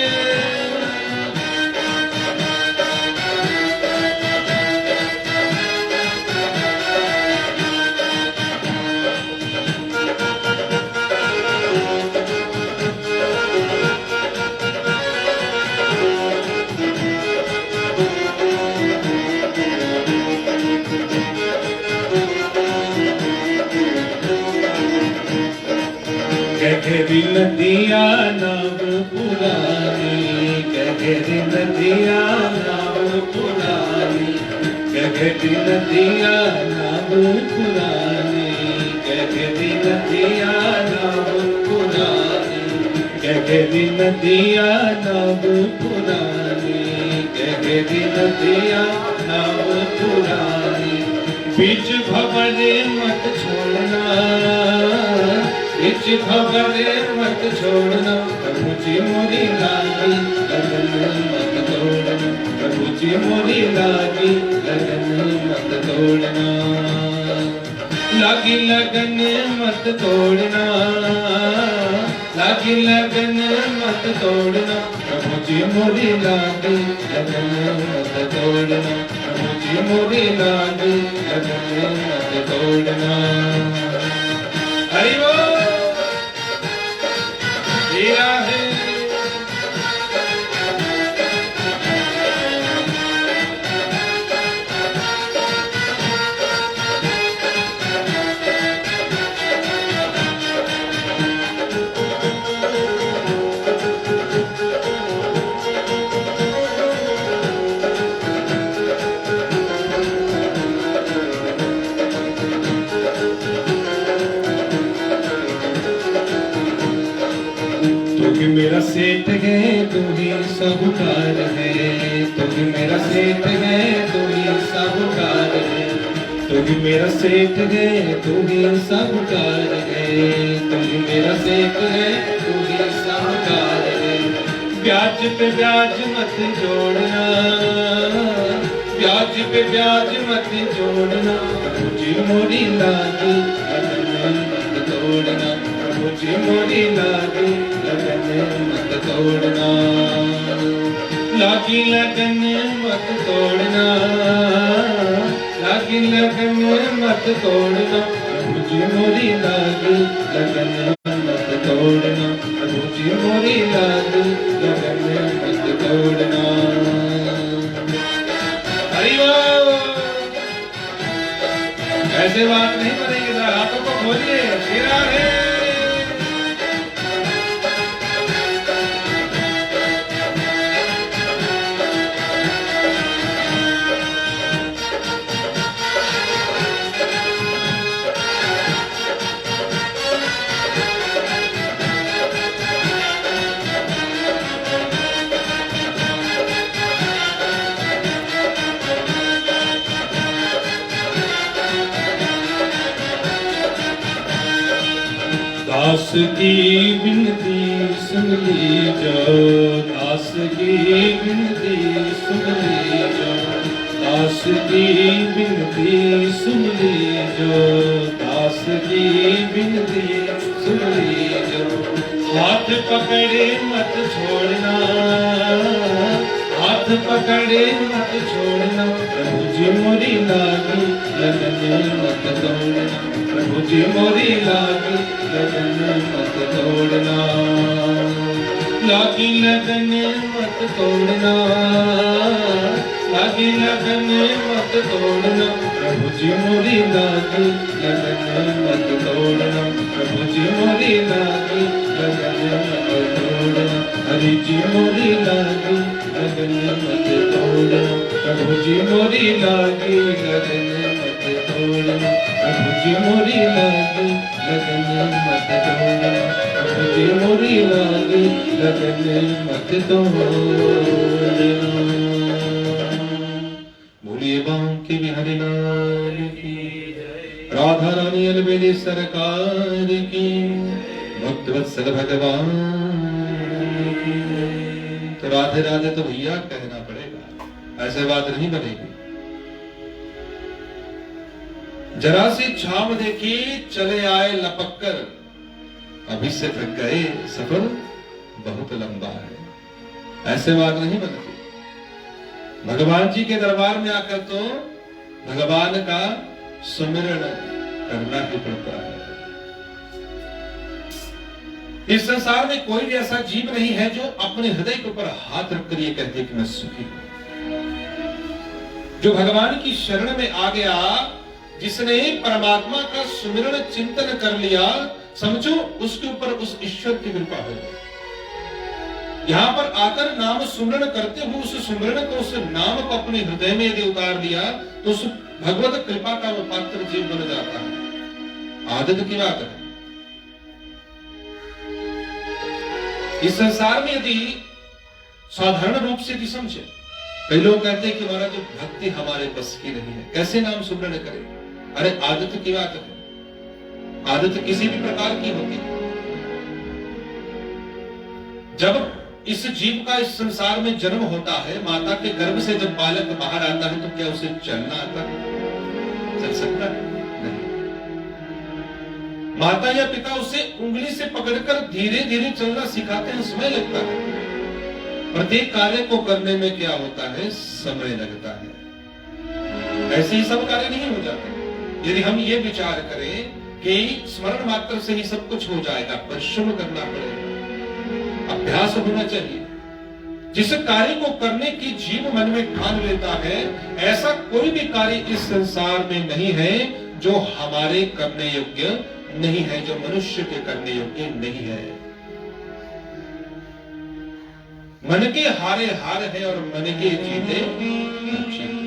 Speaker 1: गहरी नदिया नाव पुरानी, गहरी नदिया नाव पुरानी, गहरी नदिया नाव पुरानी, गहरी नदिया नाव पुरानी, गहरी नदिया नाव पुरानी, गहरी नदिया नाव पुरानी। बीच भंवरे मत छोड़ना, बीच भंवरे मत छोड़ना, प्रभु जी मोरी लागी लगन मत तोड़ना, प्रभु जी मोरी लागी लगन मत तोड़ना, लागी लगन मत तोड़ना, लागी लगन मत तोड़ना, प्रभु जी मोरी लागी लगन मत तोड़ना, प्रभु जी मोरी लागी लगन मत तोड़ना। हरि बोल। तेरा है तू ही मेरा सेठ है, तू ही साहूकार है, तू ही मेरा सेठ है, तू ही साहूकार है, तू ही मेरा सेठ है, तू ही साहूकार है, तू ही मेरा सेठ है, तू ही साहूकार है। ब्याज पे ब्याज मत जोड़ना, ब्याज पे ब्याज मत जोड़ना, प्रभु जी मोरी लागी लगन मत तोड़ना, प्रभु जी मोरी लागी लगन मत तोड़ना, लागी लगन मत तोड़ना, लागी लगन मत तोड़ना, प्रभु जी मोरी लागी लगन मत तोड़ना, प्रभु जी मोरी लागी लगन मत तोड़ना। हरि बोल। ऐसे बात नहीं बनेगी, हाथों को खोलिए, श्री राधे। दास की विनती सुन लीजो, दास की विनती सुन लीजो, दास की विनती सुन लीजो, दास की विनती सुन लीजो। हाथ पकड़े मत छोड़ना, हाथ पकड़े मत छोड़ना, प्रभु जी मोरी लागी लगन मत तोड़ना, प्रभु जी मोरी लागी लगन मत तोड़ना, लागी लगन मत तोड़ना, लागी लगन मत तोड़ना, प्रभु जी मोरी लागी लगन मत तोड़ना, प्रभु जी मोरी लागी लगन मत तोड़ना, हरि जी मोरी लागी लगन मत तोड़ना, प्रभु जी मोरी लागी लगन मत तोड़ना, प्रभु जी मोरी लागी लगन मत तोड़ना, प्रभु जी मोरी लागी लगन मत तोड़ना। बोलिए बांके बिहारी लाल की, राधा रानी अलबेली सरकार की, भक्त वत्सल भगवान की। तो राधे राधे तो भैया कहना पड़ेगा, ऐसे बात नहीं बनेगी। जरा सी छाव देखी चले आए लपक कर, अभी से थक गए सफर बहुत लंबा है, ऐसे बात नहीं बनती। भगवान जी के दरबार में आकर तो भगवान का सुमिरन करना ही पड़ता है। इस संसार में कोई भी ऐसा जीव नहीं है जो अपने हृदय के ऊपर हाथ रखकर ये कहते कि मैं सुखी हूं। जो भगवान की शरण में आ गया, जिसने परमात्मा का सुमिरन चिंतन कर लिया, समझो उसके ऊपर उस ईश्वर की कृपा हो। यहां पर आकर नाम सुमिरन करते हुए उस सुमिरन को, उस नाम को अपने हृदय में यदि उतार दिया तो उस भगवत कृपा का वो पात्र जीव बन जाता है। आदत की बात है। इस संसार में यदि साधारण रूप से भी समझे, कई लोग कहते हैं कि हमारा जो भक्ति हमारे बस की नहीं है, कैसे नाम सुमिरन करें। अरे आदत की बात है, आदत किसी भी प्रकार की होती है। जब इस जीव का इस संसार में जन्म होता है, माता के गर्भ से जब बालक बाहर आता है, तो क्या उसे चलना आता है? चल सकता है? नहीं। माता या पिता उसे उंगली से पकड़कर धीरे धीरे चलना सिखाते हैं, समय लगता है। प्रत्येक कार्य को करने में क्या होता है? समय लगता है। ऐसे ही सब कार्य नहीं हो जाते। यदि हम ये विचार करें कि स्मरण मात्र से ही सब कुछ हो जाएगा, परिश्रम करना पड़ेगा, अभ्यास होना चाहिए। जिस कार्य को करने की जीव मन में ठान लेता है, ऐसा कोई भी कार्य इस संसार में नहीं है जो हमारे करने योग्य नहीं है, जो मनुष्य के करने योग्य नहीं है। मन के हारे हार है और मन के जीते जीते।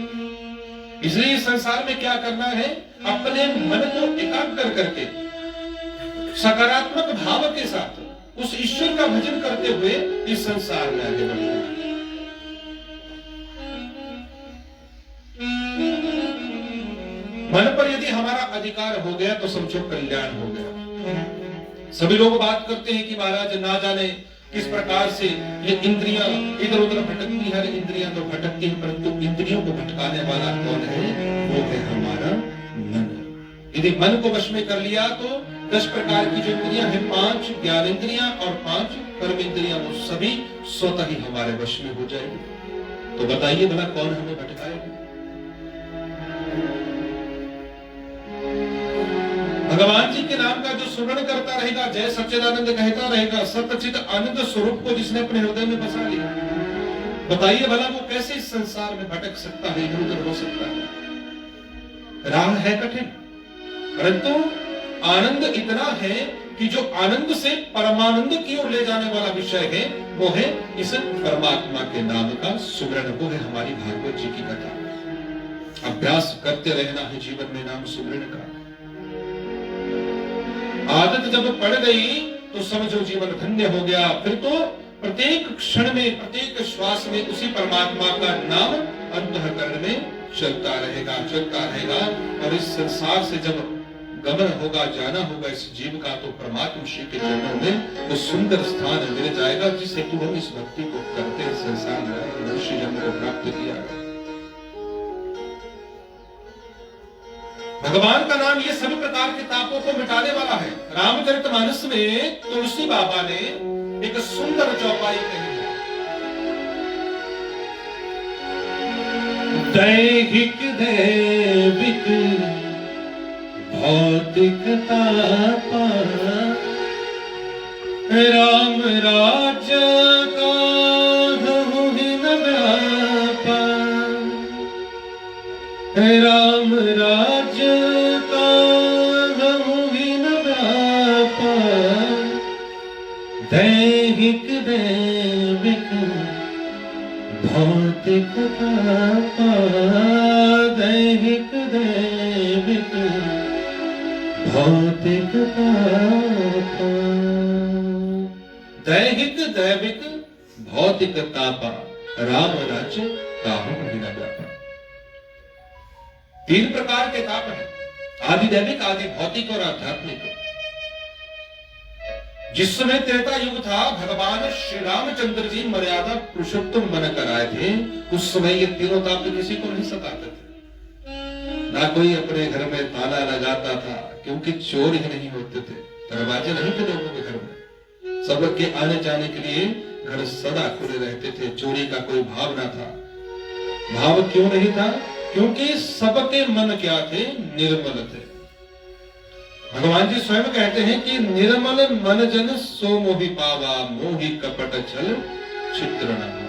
Speaker 1: इसलिए इस संसार में क्या करना है? अपने मन को एकाग्र करके सकारात्मक भाव के साथ उस ईश्वर का भजन करते हुए इस संसार में आगे बढ़ना है। मन पर यदि हमारा अधिकार हो गया तो समझो कल्याण हो गया। सभी लोग बात करते हैं कि महाराज ना जाने किस प्रकार से ये इंद्रियां इधर उधर भटकती है। इंद्रियां तो भटकती है, परंतु इंद्रियों को भटकाने वाला कौन है? वो है हमारा मन। यदि मन को वश में कर लिया तो 10 प्रकार की जो इंद्रियां हैं, 5 ज्ञान इंद्रियां और 5 कर्म इंद्रियां, वो सभी स्वतः ही हमारे वश में हो जाएगी। तो बताइए भला कौन हमें भटकाएगा? भगवान जी के नाम का जो सुमरण करता रहेगा, जय सच्चिदानंद कहता रहेगा, सतचित आनंद स्वरूप को जिसने अपने हृदय में बसा लिया, बताइए भला वो कैसे इस संसार में भटक सकता है, इधर उधर हो सकता है? राह है कठिन, परंतु आनंद इतना है कि जो आनंद से परमानंद की ओर ले जाने वाला विषय है वो है इस परमात्मा के नाम का सुमरण। वो है हमारी भागवत जी की कथा। अभ्यास करते रहना है जीवन में नाम सुमरण का। आदत जब पड़ गई तो समझो जीवन धन्य हो गया। फिर तो प्रत्येक क्षण में, प्रत्येक श्वास में उसी परमात्मा का नाम अंतःकरण में चलता रहेगा। और इस संसार से जब गमन होगा, जाना होगा इस जीव का, तो परमात्मा श्री के चरणों में वो सुंदर स्थान मिल जाएगा जिससे कि हम इस भक्ति को करते संसार में मनुष्य जन्म को प्राप्त किया। भगवान का नाम ये सभी प्रकार के तापों को मिटाने वाला है। रामचरितमानस में तुलसी बाबा ने एक सुंदर चौपाई कही है। दैहिक दैविक भौतिक तापा, राम राज का ही न व्यापा, राम राज का ही न व्यापा, दैहिक दैविक भौतिक तापा, दैहिक दैविक भौतिक तापा, दैहिक दैविक भौतिक तापा, राम राज्य काहू ही न व्यापा। तीन प्रकार के ताप हैं, आदि दैविक, आदि भौतिक और आध्यात्मिक। जिस समय त्रेता युग था, भगवान श्री रामचंद्र जी मर्यादा पुरुषोत्तम बनकर आए थे, उस समय ये तीनों ताप किसी को नहीं सताते थे। ना कोई अपने घर में ताला लगाता था, क्योंकि चोर ही नहीं होते थे, दरवाजे नहीं थे लोगों के घर में। सबके आने जाने के लिए घर सदा खुले रहते थे, चोरी का कोई भाव ना था। भाव क्यों नहीं था? क्योंकि सबके मन क्या थे? निर्मल थे। भगवान जी स्वयं कहते हैं कि निर्मल मन जन सो मोहि पावा, मोहि कपट छल चित्र न भावा।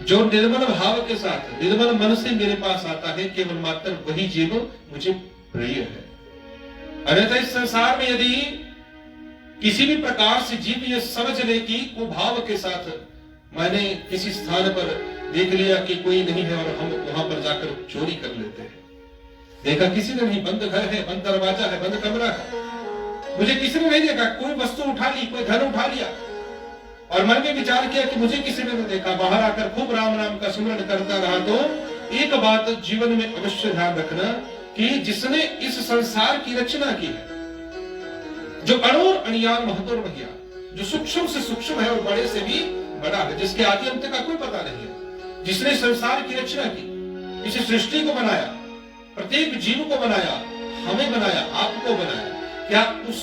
Speaker 1: जो निर्मल भाव के साथ, निर्मल मन से मेरे पास आता है, केवल मात्र वही जीव मुझे प्रिय है। अन्यथा इस संसार में यदि किसी भी प्रकार से जीव ये समझ ले कि कुभाव के साथ मैंने किसी स्थान पर देख लिया कि कोई नहीं है और हम वहां पर जाकर चोरी कर लेते हैं, देखा किसी ने नहीं, बंद घर है, बंद दरवाजा है, बंद कमरा है, मुझे किसी ने नहीं देखा, कोई वस्तु उठा ली, कोई धन उठा लिया और मन में विचार किया कि मुझे किसी ने नहीं देखा, बाहर आकर खूब राम नाम का सुमरण करता रहा। तो एक बात जीवन में अवश्य ध्यान रखना कि जिसने इस संसार की रचना की है, जो अणोर अणियान महतोर महिया, जो सूक्ष्म से सूक्ष्म है और बड़े से भी बड़ा है, जिसके आदि अंत का कोई पता नहीं है, जिसने संसार की रचना की, इस सृष्टि को बनाया, प्रत्येक जीव को बनाया, हमें बनाया, आपको बनाया, क्या उस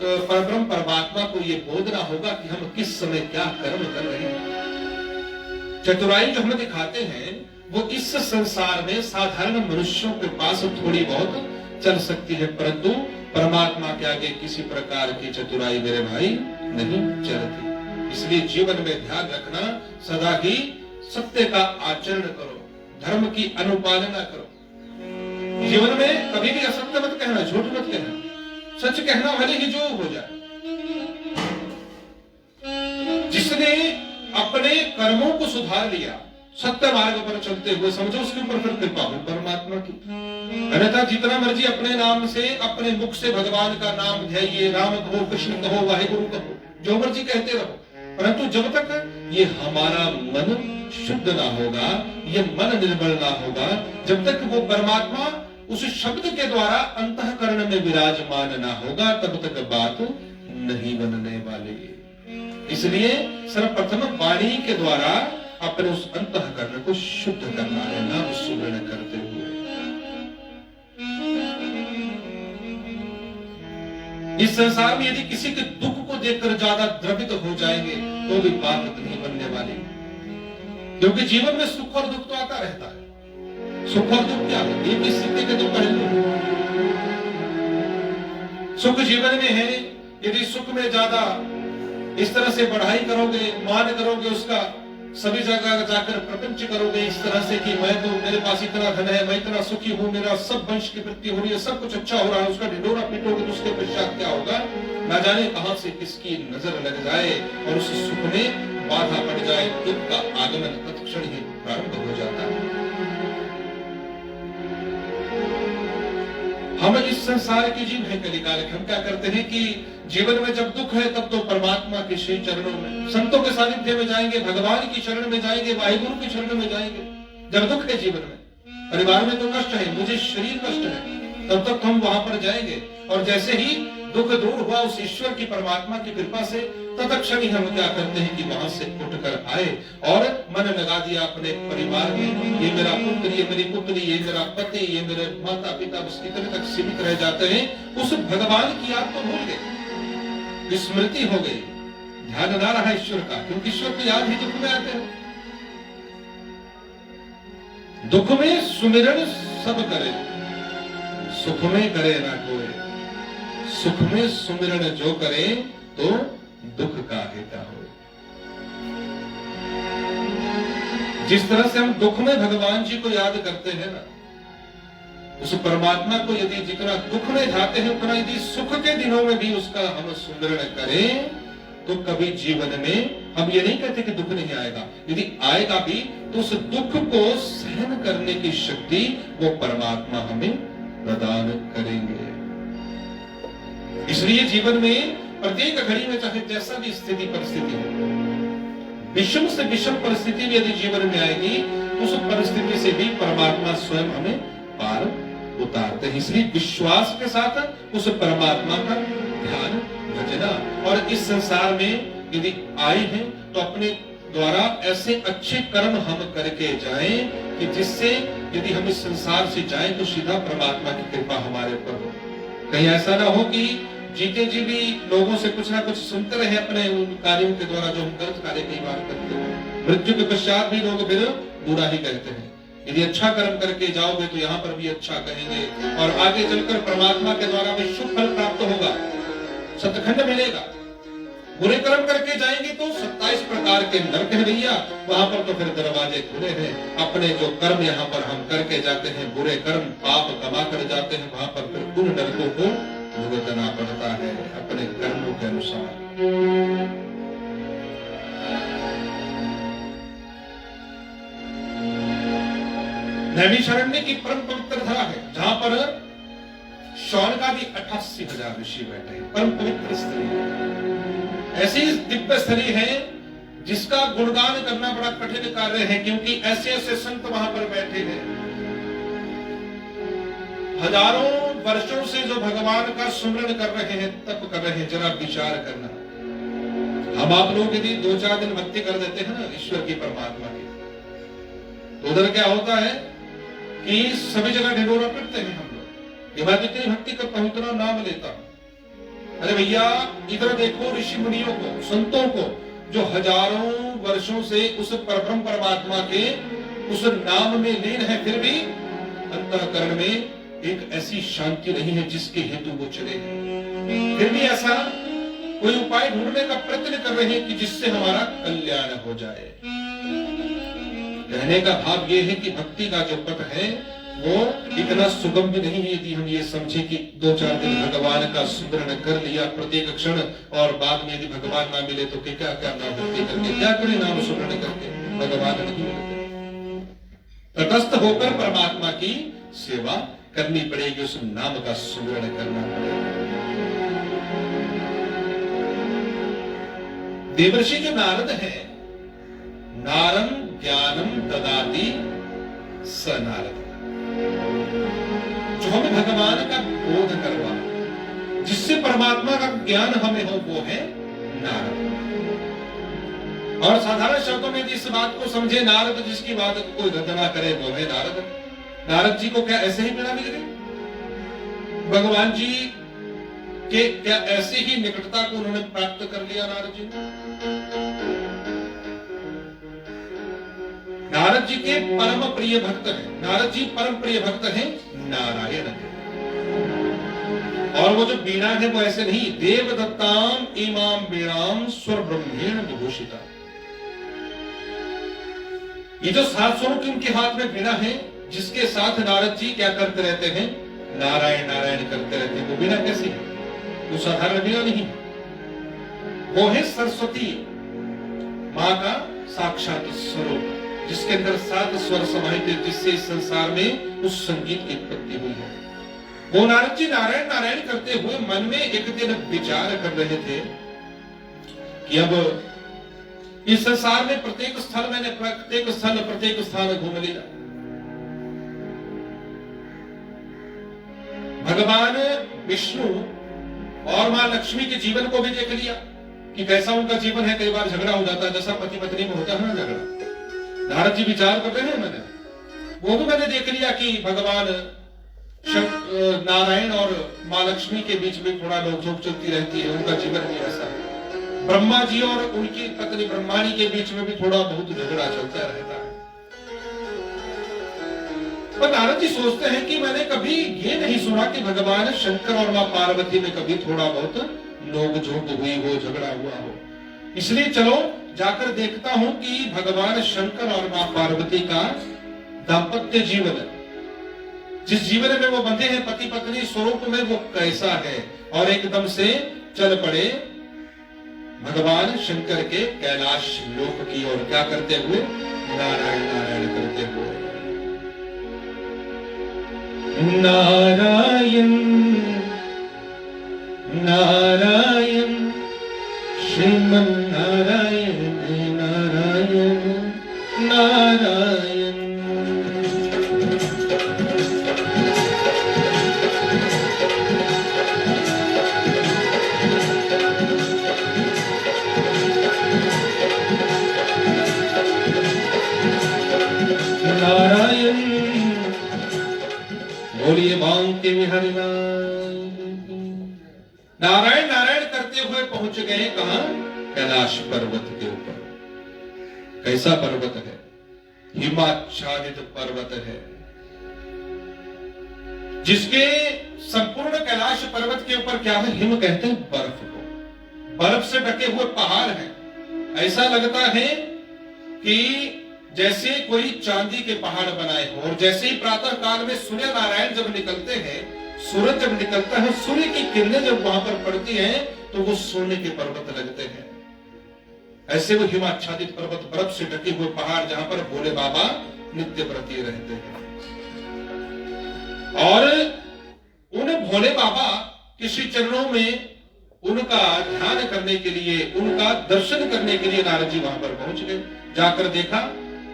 Speaker 1: परब्रह्म परमात्मा को ये बोधना होगा कि हम किस समय क्या कर्म कर रहे हैं? चतुराई जो हमें दिखाते हैं वो इस संसार में साधारण मनुष्यों के पास थोड़ी बहुत चल सकती है, परंतु परमात्मा के आगे किसी प्रकार की चतुराई मेरे भाई नहीं चलती। इसलिए जीवन में ध्यान रखना, सदा ही सत्य का आचरण करो, धर्म की अनुपालना करो। जीवन में कभी भी असत्य मत कहना, झूठ मत कहना, सच कहना भले ही जो हो जाए। जिसने अपने कर्मों को सुधार लिया, सत्य मार्ग पर चलते हुए, समझो उसके ऊपर फिर कृपा हो परमात्मा की। अन्यथा जितना मर्जी अपने नाम से, अपने मुख से भगवान का नाम ध्याइए, राम कहो, कृष्ण कहो, वाहेगुरु कहो, जो मर्जी कहते रहो, परंतु जब तक ये हमारा मन शुद्ध ना होगा, ये मन निर्मल ना होगा, जब तक वो परमात्मा उस शब्द के द्वारा अंतःकरण में विराजमान ना होगा, तब तक बात नहीं बनने वाली। इसलिए सर्वप्रथम वाणी के द्वारा अपने उस अंतःकरण को शुद्ध करना है, नाम सुमरण करते हुए। इस संसार में यदि किसी के दुख को देखकर ज्यादा द्रवित हो जाएंगे तो भी बात नहीं बनने वाली। क्योंकि जीवन में सुख और दुख तो आता रहता है। सुख और दुख क्या है? एक ही सिक्के के दो पहलू हैं। सुख जीवन में है, यदि सुख में ज्यादा इस तरह से बढ़ाई करोगे, मान करोगे उसका, सभी जगह जाकर प्रपंच करोगे इस तरह से कि मैं तो, मेरे पास इतना धन है, मैं इतना सुखी हूं, मेरा सब वंश की वृद्धि हो रही है, सब कुछ अच्छा हो रहा है, उसका ढिंढोरा पीटोगे तो उसके पश्चात क्या होगा? ना जाने कहां से किसकी नजर लग जाए और उस सुख में बाधा पड़ जाए, दुख का आगमन तत्क्षण ही प्रारंभ हो जाता है। हम इस संसार के जीव है कलिकाल के। हम क्या करते हैं कि जीवन में जब दुख है तब तो परमात्मा के श्री चरणों में, संतों के सानिध्य में जाएंगे, भगवान की शरण में जाएंगे, वाहिगुरु की शरण में जाएंगे। जब दुख है जीवन में, परिवार में तो कष्ट है, मुझे शरीर कष्ट है, तब तक हम वहां पर जाएंगे। और जैसे ही दुख दूर हुआ उस ईश्वर की, परमात्मा की कृपा से, तत्क्षण ही हम क्या करते हैं कि वहां से उठकर आए और मन लगा दिया अपने परिवार में। ये मेरा पुत्र, ये मेरी पुत्री, ये मेरा पति, ये मेरे माता पिता, बस इतने तक सीमित रह जाते हैं। उस भगवान की याद तो भूल गए, स्मृति हो गई, ध्यान ना रहा ईश्वर का, क्योंकि ईश्वर की याद ही दुख में आते हैं। दुख में सुमिरन सब करे, सुख में करे ना कोई, सुख में सुमिरन जो करे तो दुख का हेता हो। जिस तरह से हम दुख में भगवान जी को याद करते हैं ना, उस परमात्मा को यदि जितना दुख में जाते हैं उतना यदि सुख के दिनों में भी उसका हम सुमिरन करें तो कभी जीवन में, हम ये नहीं कहते कि दुख नहीं आएगा, यदि आएगा भी तो उस दुख को सहन करने की शक्ति वो परमात्मा हमें प्रदान करेंगे। इसलिए जीवन में प्रत्येक घड़ी में चाहे जैसा भी स्थिति परिस्थिति हो, विषम से विषम परिस्थिति भी यदि जीवन में आएगी तो उस परिस्थिति से भी परमात्मा स्वयं हमें पार उतारते हैं। इसलिए विश्वास के साथ उस परमात्मा का ध्यान भजना, और इस संसार में यदि आए हैं तो अपने द्वारा ऐसे अच्छे कर्म हम करके जाएं कि जिससे यदि हम इस संसार से जाएं तो सीधा परमात्मा की कृपा हमारे ऊपर हो। कहीं ऐसा ना हो कि जीते जी भी लोगों से कुछ ना कुछ सुनते रहे अपने उन कार्यों के द्वारा जो हम गलत कार्य कई बार करते हैं। मृत्यु के पश्चात भी लोग फिर बुरा ही कहते हैं। यदि अच्छा कर्म करके जाओगे तो यहाँ पर भी अच्छा कहेंगे और आगे चलकर परमात्मा के द्वारा भी शुभ फल प्राप्त होगा, सतखंड मिलेगा। बुरे कर्म करके जाएंगे तो 27 प्रकार के नरक है भैया, वहां पर तो फिर दरवाजे खुले हैं। अपने जो कर्म यहाँ पर हम करके जाते हैं, बुरे कर्म पाप कमा कर जाते हैं, वहां पर फिर उन नरकों को भुगतना पड़ता है अपने कर्मों के अनुसार। नैमिषारण्य की परम पवित्र धरा है, जहां पर शौनकादि 88,000 ऋषि बैठे हैं। परम पवित्र स्थली, ऐसी दिव्य स्थली है जिसका गुणगान करना बड़ा कठिन कार्य है, क्योंकि ऐसे ऐसे संत वहां पर बैठे हैं। हजारों वर्षों से जो भगवान का सुमरण कर रहे हैं, तप कर रहे हैं। जरा विचार करना, हम आप लोग यदि 2-4 दिन भक्ति कर देते हैं ना ईश्वर की, परमात्मा की, तो उधर क्या होता है कि सभी जगह ढिंढोरा पीटते हैं हम लोग। ये मैं जितनी भक्ति करता हूं उतना नाम लेता हूं। अरे भैया इधर देखो ऋषि मुनियों को, संतों को, जो हजारों वर्षों से उस परब्रह्म परमात्मा के उस नाम में लीन है, फिर भी अंतःकरण में एक ऐसी शांति नहीं है जिसके हेतु वो चले। फिर भी ऐसा कोई उपाय ढूंढने का प्रयत्न कर रहे हैं कि जिससे हमारा कल्याण हो जाए। कहने का भाव ये है कि भक्ति का जो पथ है वो इतना सुगम भी नहीं है। यदि हम ये समझे कि 2-4 दिन भगवान का सुमरण कर लिया प्रत्येक क्षण, और बाद में यदि भगवान ना मिले तो क्या क्या नाम भक्ति करके क्या करें, नाम सुमरण करके भगवान नहीं मिलते। तटस्थ होकर परमात्मा की सेवा करनी पड़ेगी, उस नाम का सुमरण करना पड़ेगा। देवर्षि जो नारद है, नारम ज्ञानम ददाति स नारद, जो हमें भगवान का बोध करवा, जिससे परमात्मा का ज्ञान हमें हो, वो है नारद। और साधारण शब्दों में इस बात को समझे, नारद जिसकी बात को कोई रद्द ना करे वो है नारद। नारद जी को क्या ऐसे ही पीड़ा मिल गई? भगवान जी के क्या ऐसे ही निकटता को उन्होंने प्राप्त कर लिया नारद जी? नारद जी के परम प्रिय भक्त हैं। नारद जी परम प्रिय भक्त हैं नारायण के। और वो जो वीणा है वो ऐसे नहीं, देव दत्ताम इमाम वीणाम स्वर ब्रह्मेण विभूषिता। ये जो 7 स्वरों की उनके हाथ में वीणा है, जिसके साथ नारद जी क्या करते रहते हैं, नारायण नारायण करते रहते हैं। वो वीणा कैसी है? वो साधारण वीणा नहीं, वो है सरस्वती मां का साक्षात स्वरूप, जिसके अंदर 7 स्वर समाहित है, जिससे इस संसार में उस संगीत की उत्पत्ति हुई है। वो नारद जी नारायण नारायण करते हुए मन में एक दिन विचार कर रहे थे कि अब इस संसार में प्रत्येक स्थल मैंने प्रत्येक स्थान घूम लिया। भगवान विष्णु और मां लक्ष्मी के जीवन को भी देख लिया कि कैसा उनका जीवन है। कई बार झगड़ा हो जाता है, जैसा पति पत्नी में होता है ना झगड़ा। नारद जी विचार कर रहे हैं, मैंने वो भी मैंने देख लिया कि भगवान नारायण और मां लक्ष्मी के बीच में थोड़ा नोकझोंक चलती रहती है, उनका जीवन भी ऐसा है। ब्रह्मा जी और उनकी पत्नी ब्रह्माणी के बीच में भी थोड़ा बहुत झगड़ा चलता रहता है। पर नारद जी सोचते हैं कि मैंने कभी ये नहीं सुना कि भगवान शंकर और मां पार्वती में कभी थोड़ा बहुत नोकझोंक हुई हो, झगड़ा हुआ हो। इसलिए चलो जाकर देखता हूं कि भगवान शंकर और मां पार्वती का दाम्पत्य जीवन, जिस जीवन में वो बंधे हैं पति पत्नी स्वरूप में, वो कैसा है। और एकदम से चल पड़े भगवान शंकर के कैलाश लोक की ओर। क्या करते हुए? नारायण नारायण करते हुए। नारायण नारायण श्रीमन नारायण नारायण नारायण। नारायण बोलिए बांके बिहारी नारायण नारायण करते हुए पहुंच गए कहां? कैलाश पर्वत के ऊपर। कैसा पर्वत है? हिमाच्छादित पर्वत है, जिसके संपूर्ण कैलाश पर्वत के ऊपर क्या है? हिम कहते हैं बर्फ को। बर्फ से ढके हुए पहाड़ हैं। ऐसा लगता है कि जैसे कोई चांदी के पहाड़ बनाए हो। और जैसे ही प्रातः काल में सूर्य नारायण जब निकलते हैं, सूरज जब निकलता है, सूर्य की किरणें जब वहां पर पड़ती हैं, तो वो सोने के पर्वत लगते हैं। ऐसे वो हिमाच्छादित पर्वत, बर्फ से ढके हुए पहाड़, जहां पर भोले बाबा नित्य प्रति रहते हैं। और उन भोले बाबा के श्री चरणों में उनका ध्यान करने के लिए, उनका दर्शन करने के लिए नारद जी वहां पर पहुंच गए। जाकर देखा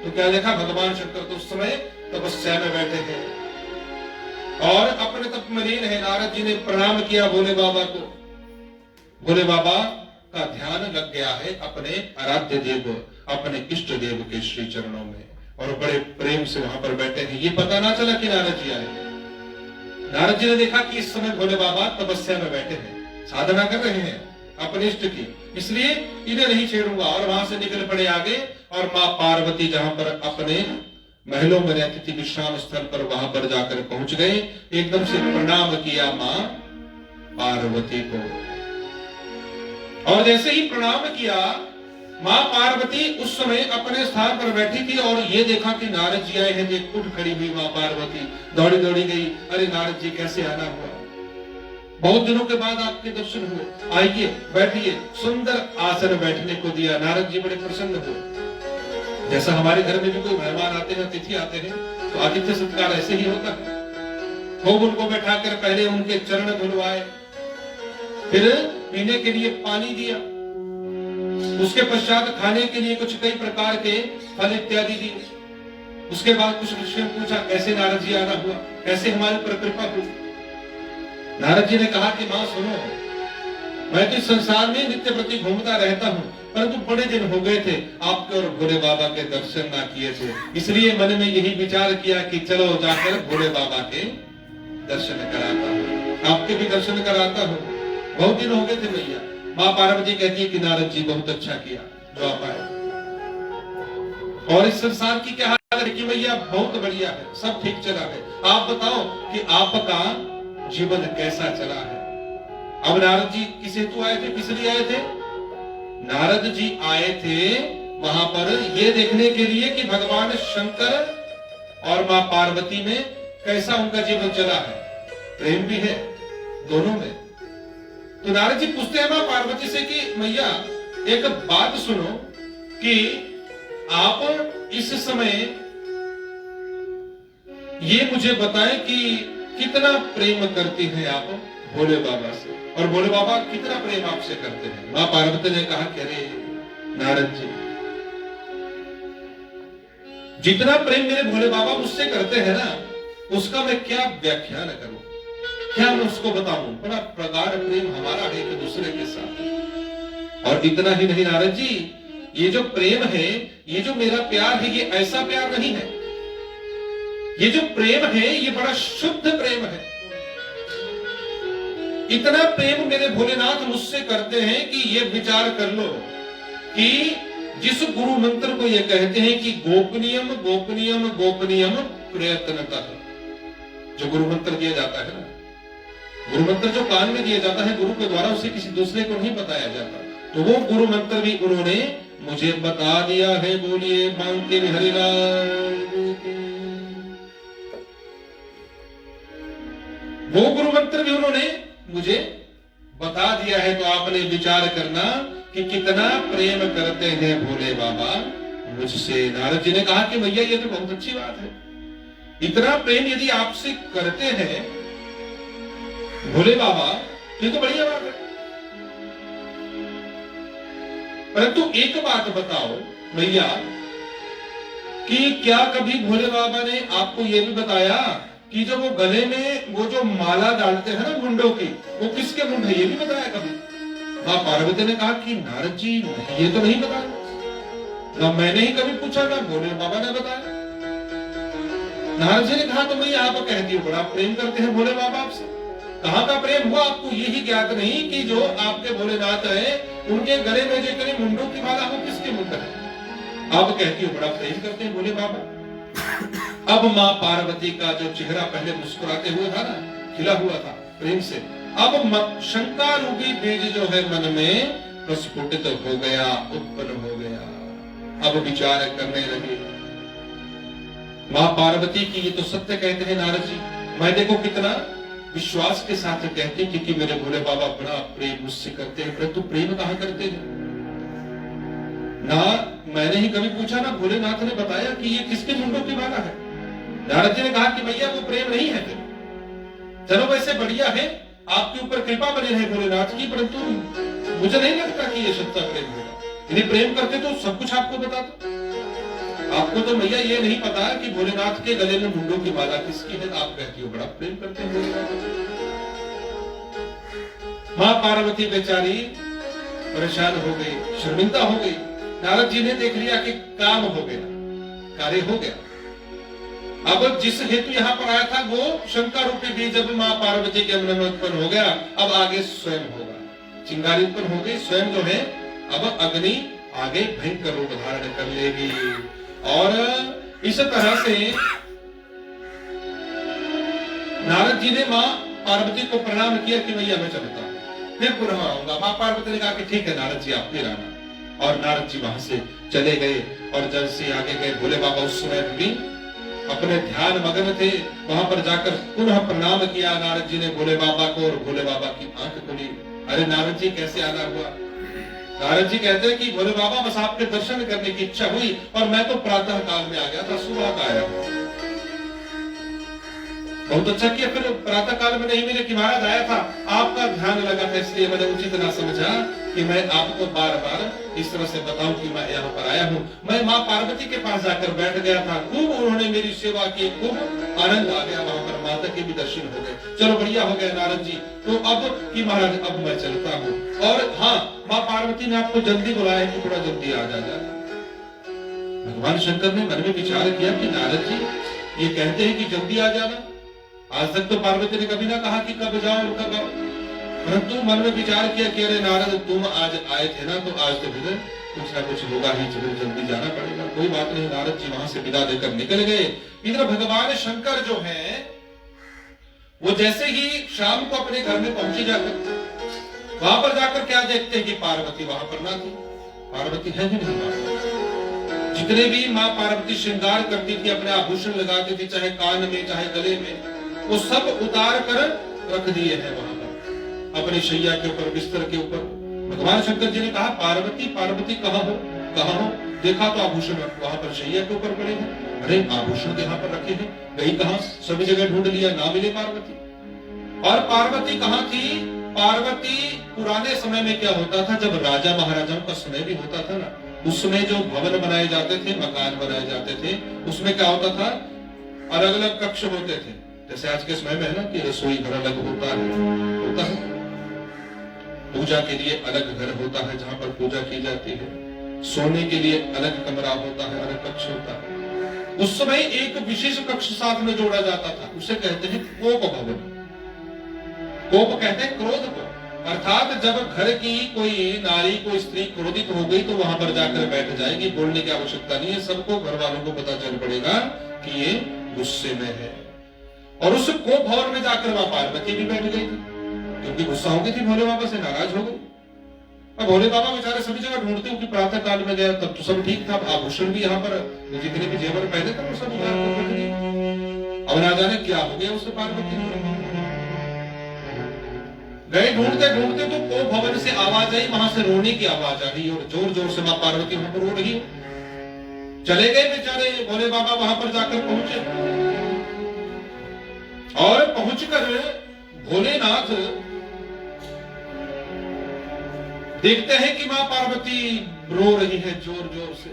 Speaker 1: तो क्या देखा? भगवान शंकर तो उस समय तपस्या में बैठे हैं और अपने तप में लीन है। नारद जी ने प्रणाम किया भोले बाबा को। भोले बाबा का ध्यान लग गया है अपने आराध्य देव, अपने इष्ट देव के श्री चरणों में, और बड़े प्रेम से वहां पर बैठे हैं। ये पता ना चला कि नारद जी आए। नारद जी ने देखा कि इस समय भोले बाबा तपस्या में बैठे हैं, साधना कर रहे हैं अपने इष्ट की, इसलिए इन्हें नहीं छेड़ूंगा। और वहां से निकल पड़े आगे, और मां पार्वती जहां पर अपने महलों में रहती थी, विश्राम स्थल पर, वहां पर जाकर पहुंच गए। एकदम से प्रणाम किया मां पार्वती को। और जैसे ही प्रणाम किया, मां पार्वती उस समय अपने स्थान पर बैठी थी और ये देखा कि नारद जी आए हैं। देख उठ खड़ी हुई मां पार्वती, दौड़ी दौड़ी गई। अरे नारद जी, कैसे आना हुआ? बहुत दिनों के बाद आपके दर्शन हुए, आइए बैठिए। सुंदर आसन बैठने को दिया। नारद जी बड़े प्रसन्न हुए। जैसा हमारे घर में भी कोई मेहमान आते हैं, अतिथि आते हैं, तो आतिथ्य सत्कार ऐसे ही होता है। खूब उनको बैठाकर पहले उनके चरण धुलवाए, फिर पीने के लिए पानी दिया, उसके पश्चात खाने के लिए कुछ कई प्रकार के फल इत्यादि दिए। उसके बाद कुछ ऋषियों ने पूछा, कैसे नारद जी आना हुआ, कैसे हमारे पर कृपा हुई? नारद जी ने कहा कि मां सुनो, मैं तो इस संसार में नित्य प्रति घूमता रहता हूँ, परंतु बड़े दिन हो गए थे आपके और भोले बाबा के दर्शन ना किए थे, इसलिए मन में यही विचार किया कि चलो जाकर भोले बाबा के दर्शन कराता हूँ, आपके भी दर्शन कराता हूँ। बहुत दिन हो गए थे भैया। माँ पार्वती कहती है कि नारद जी बहुत अच्छा किया जो आप आए। और इस संसार की क्या हालत है कि भैया बहुत बढ़िया है, सब ठीक चला है। आप बताओ कि आपका जीवन कैसा चला है। अब नारद जी किस हेतु आए थे, किस लिए आए थे? नारद जी आए थे वहां पर ये देखने के लिए कि भगवान शंकर और मां पार्वती में कैसा उनका जीवन चला है। प्रेम भी है दोनों में। तो नारद जी पूछते हैं मां पार्वती से कि मैया एक बात सुनो कि आप इस समय ये मुझे बताएं कि कितना प्रेम करती हैं आप भोले बाबा से, और भोले बाबा कितना प्रेम आपसे करते हैं। मां पार्वती ने कहा कि अरे नारद जी, जितना प्रेम मेरे भोले बाबा मुझसे करते हैं ना, उसका मैं क्या व्याख्यान करूं, क्या मैं उसको बताऊं। बड़ा प्रगाढ़ प्रेम हमारा है एक दूसरे के साथ। और इतना ही नहीं नारद जी, ये जो प्रेम है, ये जो मेरा प्यार है, ये ऐसा प्यार नहीं है। ये जो प्रेम है ये बड़ा शुद्ध प्रेम है। इतना प्रेम मेरे भोलेनाथ मुझसे करते हैं कि ये विचार कर लो कि जिस गुरु मंत्र को ये कहते हैं कि गोपनीयम गोपनीयम गोपनीयम प्रयत्नतः, जो गुरु मंत्र दिया जाता है ना, गुरु मंत्र जो कान में दिया जाता है गुरु के द्वारा, उसे किसी दूसरे को नहीं बताया जाता। तो वो गुरु मंत्र भी उन्होंने मुझे बता दिया है। बोलिए बांके बिहारी लाल की। वो गुरु मंत्र भी उन्होंने मुझे बता दिया है। तो आपने विचार करना कि कितना प्रेम करते हैं भोले बाबा मुझसे। नारद जी ने कहा कि भैया ये तो बहुत अच्छी बात है, इतना प्रेम यदि आपसे करते हैं भोले बाबा, ये तो बढ़िया बात है। परंतु एक बात बताओ भैया कि क्या कभी भोले बाबा ने आपको यह भी बताया कि जो वो गले में वो जो माला डालते हैं ना मुंडों की, वो किसके मुंड है, ये भी बताया कभी? मां पार्वती ने कहा कि नारद जी ये तो नहीं बताया, ना मैंने ही कभी पूछा, ना भोले बाबा ने बताया। नारद जी ने कहा तो मैं आप कहती हूँ बड़ा प्रेम करते हैं भोले बाबा आपसे। कहाँ का प्रेम हुआ आपको यही ज्ञात नहीं कि जो आपके भोलेनाथ है उनके गले में जो इतनी मुंडों की माला वो किसके मुंड है। आप कहती हो बड़ा प्रेम करते हैं भोले बाबा। अब मां पार्वती का जो चेहरा पहले मुस्कुराते हुए था ना, खिला हुआ था प्रेम से, अब शंका रूपी बीज जो है मन में प्रस्फुटित हो गया, उत्पन्न हो गया। अब विचार करने लगे मां पार्वती की ये तो सत्य कहते हैं नारद जी, मैं देखो कितना विश्वास के साथ कहते हैं क्योंकि मेरे भोले बाबा बड़ा प्रेम मुझसे करते हैं, परंतु प्रेम कहां करते हैं ना मैंने ही कभी पूछा, ना भोलेनाथ ने बताया कि ये किसके मुंडों की माला है। नारद जी ने कहा कि भैया वो प्रेम नहीं है। फिर चलो वैसे बढ़िया है, आपके ऊपर कृपा बनी रहे भोलेनाथ की, परंतु मुझे नहीं लगता कि ये सच्चा प्रेम होगा। यदि प्रेम करते तो सब कुछ आपको बता दो। आपको तो भैया ये नहीं पता कि भोलेनाथ के गले में मुंडों की माला किसकी है, आप कहती हो बड़ा प्रेम करते हैं भोलेनाथ। मां पार्वती बेचारी परेशान हो गई, शर्मिंदा हो गई। नारद जी ने देख लिया कि काम हो गया, कार्य हो गया। अब जिस हेतु यहाँ पर आया था वो शंका रूपी बीज जब मां पार्वती के मन में उत्पन्न हो गया, अब आगे स्वयं होगा, चिंगारी उत्पन्न हो गई, स्वयं जो है अब अग्नि आगे भयंकर रूप धारण कर लेगी। और इस तरह से नारद जी ने मां पार्वती को प्रणाम किया कि भैया मैं चलता हूं, फिर पुनः आऊंगा। मां पार्वती ने कहा कि ठीक है नारद जी आप फिर आना। और नारद जी वहां से चले गए और जब से आगे गए भोले बाबा उस समय भी अपने ध्यान मग्न थे। वहां पर जाकर पुनः प्रणाम किया नारद जी ने भोले बाबा को, और भोले बाबा की आंख खुली। अरे नारद जी कैसे आना हुआ? नारद जी कहते हैं कि भोले बाबा बस आपके दर्शन करने की इच्छा हुई और मैं तो प्रातः काल में आ गया था, सुबह का आया। बहुत अच्छा किया, फिर प्रातः काल में नहीं मिले कि महाराज आया था, आपका ध्यान लगा था, इसलिए मैंने उचित ना समझा कि मैं आपको बार बार इस तरह से बताऊं कि मैं यहाँ पर आया हूँ। मैं माँ पार्वती के पास जाकर बैठ गया था, खूब उन्होंने मेरी सेवा की, खूब आनंद आ गया, वहां पर माता के भी दर्शन हो गए। चलो बढ़िया हो गया नारद जी। तो अब कि महाराज अब मैं चलता हूँ। और हाँ, माँ पार्वती ने आपको जल्दी बुलाया कि थोड़ा जल्दी आ जा। भगवान शंकर ने मन में विचार किया कि नारद जी ये कहते हैं कि जल्दी आ जाना। आज तक तो पार्वती ने कभी ना कहा कि कब जाओ और कब आओ, परंतु मन में विचार किया कि अरे नारद तुम आज आए थे ना, तो आज तो फिर कुछ ना कुछ होगा ही, चलो जल्दी जाना पड़ेगा। कोई बात नहीं, नारद जी वहां से विदा देकर निकल गए। इधर भगवान शंकर जो है वो जैसे ही शाम को अपने घर में पहुंचे जाकर, वहां पर जाकर क्या देखते हैं कि पार्वती वहां पर ना थी। पार्वती है ही नहीं वहां पर। जितने भी माँ पार्वती श्रृंगार करती थी, अपने आभूषण लगाती थी, चाहे कान में चाहे गले में, वो सब उतार कर रख दिए हैं वहां पर अपनी शैया के ऊपर, बिस्तर के ऊपर। भगवान शंकर जी ने कहा, पार्वती पार्वती कहाँ हो, कहाँ हो? देखा तो आभूषण वहां पर शैया के ऊपर पड़े हैं। अरे आभूषण यहाँ पर रखे हैं, गई कहां? सभी जगह ढूंढ लिया, ना मिले पार्वती। और पार्वती कहाँ थी? पार्वती पुराने समय में क्या होता था, जब राजा महाराजाओं का समय भी होता था ना, उसमें जो भवन बनाए जाते थे, मकान बनाए जाते थे, उसमें क्या होता था, अलग अलग कक्ष होते थे। जैसे आज के समय में है ना कि रसोई घर अलग होता है, पूजा के लिए अलग घर होता है जहां पर पूजा की जाती है, सोने के लिए अलग कमरा होता है, अलग कक्ष होता है। उस समय एक विशेष कक्ष साथ में जोड़ा जाता था, उसे कहते हैं कोप भवन। कोप कहते हैं क्रोध को, अर्थात जब घर की कोई नारी, कोई स्त्री क्रोधित हो गई तो वहां पर जाकर बैठ जाएगी, बोलने की आवश्यकता नहीं है, सबको, घर वालों को पता चल पड़ेगा कि ये गुस्से में है। और उस कोप भवन में जाकर वहां पार्वती भी बैठ गई थी, क्योंकि गुस्सा हो गई थी, भोले बाबा से नाराज हो गई। अब भोले बाबा बेचारे सभी जगह ढूंढते हो कि प्रातः काल में गया तब तो सब ठीक था, आभूषण भी यहाँ पर जितने भी जेवर पहने थे वो सब यहाँ पर रख दिए। अब ना जाने क्या हो गया उससे पार्वती। गए ढूंढते ढूंढते तो कोप भवन से आवाज आई, वहां से रोने की आवाज आ रही और जोर जोर से मां पार्वती वहां पर रो रही है। चले गए बेचारे भोले बाबा, वहां पर जाकर पहुंचे और पहुंचकर भोलेनाथ देखते हैं कि मां पार्वती रो रही है जोर जोर से।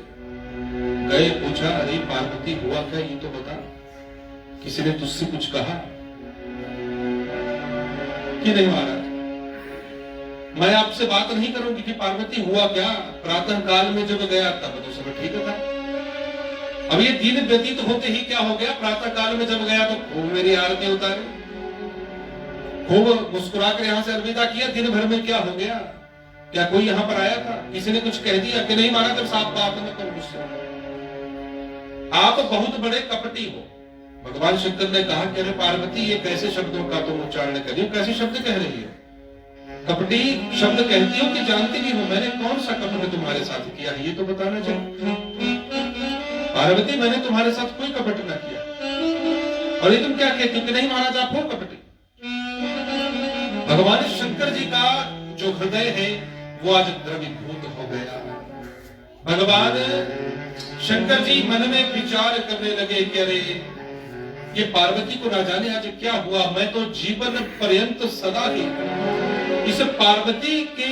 Speaker 1: गए, पूछा, अरे पार्वती हुआ क्या, ये तो बता, किसी ने तुझसे कुछ कहा कि नहीं? महाराज मैं आपसे बात नहीं करूंगी कि पार्वती हुआ क्या, प्रातः काल में जब गया तब तो सब ठीक था, अब ये दिन व्यतीत होते ही क्या हो गया, प्रातः काल में जब गया तो खूब मेरी आरती उतारी, खूब मुस्कुरा कर यहां से अलविदा किया। दिन भर में क्या हो गया, क्या कोई यहां पर आया था, किसी ने कुछ कह दिया कि नहीं? महाराज जब साफ बात न करो मुझसे, आप बहुत बड़े कपटी हो। भगवान शंकर ने कहा कि अरे पार्वती, ये कैसे शब्दों का तुम उच्चारण कर रही हो, कैसे शब्द कह रही हो? कपटी शब्द कहती हो कि जानती भी हो? मैंने कौन सा कपट तुम्हारे साथ किया है, ये तो बताना चाहिए। पार्वती, मैंने तुम्हारे साथ कोई कपट न किया। और ये तुम क्या कहती हो कि नहीं महाराज आप हो कपटी? भगवान शंकर जी का जो हृदय है वो आज द्रवीभूत हो गया। भगवान शंकर जी मन में विचार करने लगे कि अरे ये पार्वती को ना जाने आज क्या हुआ, मैं तो जीवन पर्यंत सदा ही इस पार्वती के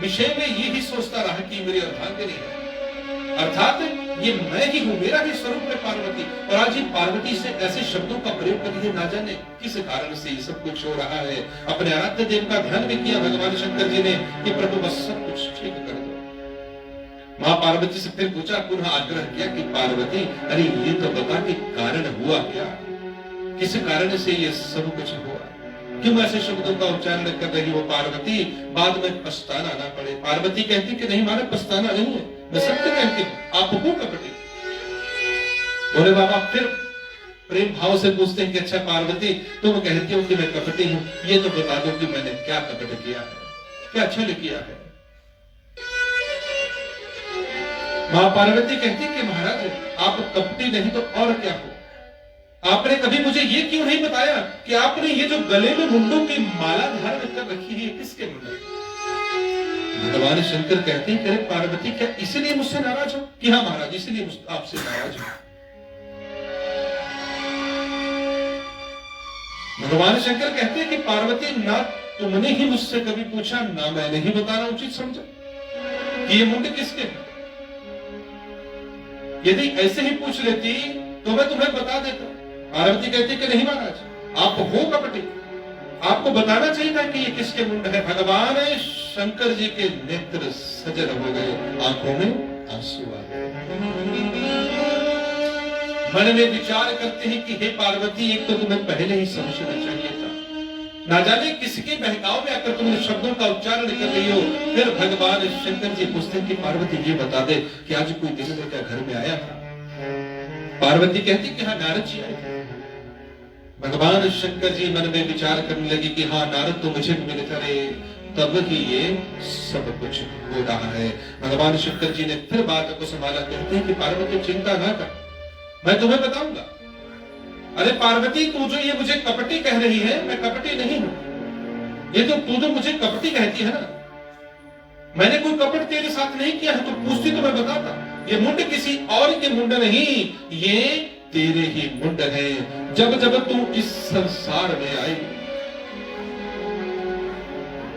Speaker 1: विषय में यही सोचता रहा कि मेरी अर्धांगिनी है, अर्थात ये मैं ही हूं, मेरा ही स्वरूप है पार्वती। और आज ये पार्वती से ऐसे शब्दों का प्रयोग करके ना जाने किस कारण से ये सब कुछ हो रहा है। अपने आराध्य देव का ध्यान भी किया भगवान शंकर जी ने कि प्रभु बस सब कुछ ठीक कर दो। मां पार्वती से फिर पूछा, पुनः आग्रह किया कि पार्वती, अरे ये तो बता कि कारण हुआ क्या, किस कारण से ये सब कुछ हुआ, क्यों ऐसे शब्दों का उच्चारण कर रही हो पार्वती, बाद में पछताना ना पड़े। पार्वती कहती कि नहीं महाराज पछताना नहीं है, मैं सत्य कहती हूं, आप हो कपटी। भोले बाबा फिर प्रेम भाव से पूछते हैं कि अच्छा पार्वती, तुम कहती हो कि मैं कपटी हूं, ये तो बता दो कि मैंने क्या कपट किया है, क्या छल किया है। मां पार्वती कहती कि महाराज आप कपटी नहीं तो और क्या हो, आपने कभी मुझे ये क्यों नहीं बताया कि आपने ये जो गले में मुंडों की माला धारण कर रखी है, किसके मुंडों? भगवान शंकर कहते हैं, अरे पार्वती क्या इसलिए मुझसे नाराज हो? कि हाँ महाराज इसलिए आपसे नाराज हो। भगवान शंकर कहते हैं कि पार्वती, ना तुमने ही मुझसे कभी पूछा, ना मैंने ही बताना उचित समझा कि ये मुंड किसके हैं। यदि ऐसे ही पूछ लेती तो मैं तुम्हें बता देता। पार्वती कहती कि नहीं महाराज आप हो कपटी, आपको बताना चाहिए था कि ये किसके मुंड है। भगवान शंकर जी के नेत्र सजल हो गए, आंखों में आंसू आ गए। मन में विचार करते हैं कि हे पार्वती, एक तो तुम्हें पहले ही समझना चाहिए था, ना जाने किसके बहकाव में आकर तुम शब्दों का उच्चारण कर रही हो। फिर भगवान शंकर जी पूछते कि पार्वती ये बता दे कि आज कोई दिन में क्या घर में आया था? पार्वती कहती कि हाँ नारद जी आए थे। भगवान शंकर जी मन में विचार करने लगे कि हाँ नारद तो मुझे मिले थे, तब ही ये सब कुछ हो रहा है। भगवान शंकर जी ने फिर बात को संभाला, कहते हैं कि पार्वती चिंता ना कर, मैं तुम्हें बताऊंगा। अरे पार्वती तू जो ये मुझे कपटी कह रही है, मैं कपटी नहीं हूं। ये तो तू जो मुझे कपटी कहती है ना, मैंने कोई कपट तेरे साथ नहीं किया है। तो पूछती तो मैं बताता। ये मुंड किसी और के मुंड नहीं, ये तेरे ही मुंड है। जब जब तू इस संसार में आई,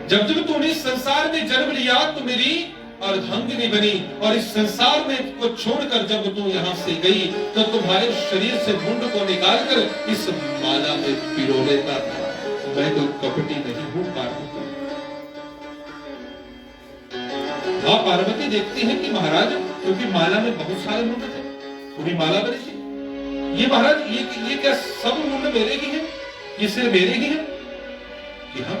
Speaker 1: जब जब तूने इस संसार में जन्म लिया तो मेरी अर्धांगिनी बनी, और इस संसार में को छोड़कर जब तू यहां से गई तो तुम्हारे शरीर से मुंड को निकालकर इस माला में पिरो लेता था। मैं कोई कपटी नहीं हूं पार्वती। हाँ पार्वती देखती है कि महाराज, क्योंकि माला में बहुत सारे मुंड थे, पूरी माला बनी थी। ये महाराज ये क्या सब मुंड मेरे ही हैं? ये सिर्फ मेरे ही हैं? कि हाँ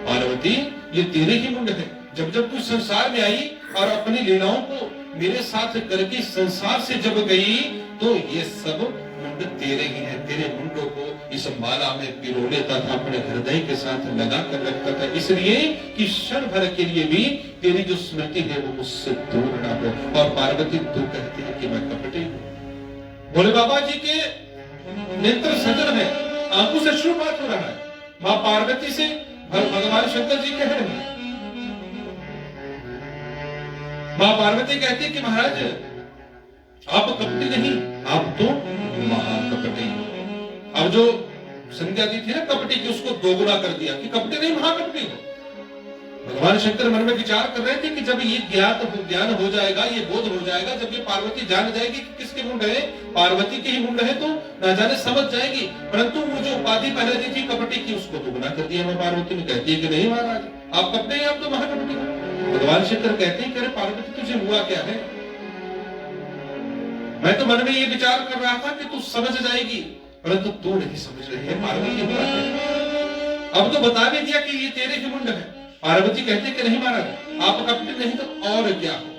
Speaker 1: पार्वती ये तेरे ही मुंड है। जब जब तू संसार में आई और अपनी लीलाओं को मेरे साथ करके संसार से जब गई तो ये सब मुंड तेरे ही है। तेरे मुंडों को इस माला में पिरो लेता था, अपने हृदय के साथ लगा कर रखता था, इसलिए कि क्षण भर के लिए भी तेरी जो स्मृति है वो मुझसे दूर ना हो। और पार्वती तू कहती है कि मैं कपटी हूं। भोले बाबा जी के नेत्र सजल है, आंखों से अश्रुपात हो रहा है। मां पार्वती से भगवान शंकर जी कह रहे हैं। मां पार्वती कहती है कि महाराज आप कपटी नहीं, आप तो महाकपटी। अब जो संज्ञा दी थी ना कपटी की, उसको दोगुना कर दिया कि कपटी नहीं महाकपटी हो। भगवान शंकर मन में विचार कर रहे थे कि जब ये ज्ञान हो जाएगा, ये बोध हो जाएगा, जब ये पार्वती जान जाएगी कि किसके मुंड है, पार्वती के ही मुंड है, तो ना जाने समझ जाएगी। परंतु वो जो उपाधि पहले दी थी कपटी की, उसको दोगुना कर दिया। मैं पार्वती ने कहती है कि नहीं महाराज आप कपटी हैं, आप तो महाकपटी हो। भगवान शंकर कहते हैं कि अरे पार्वती तुझे हुआ क्या है? मैं तो मन में ये विचार कर रहा था कि तू समझ जाएगी, परंतु तू नहीं समझ रही है। पार्वती हुआ क्या? अब तो बता भी दिया कि ये तेरे ही मुंड है। पार्वती कहते कि नहीं महाराज आप कपटी नहीं तो और क्या हो?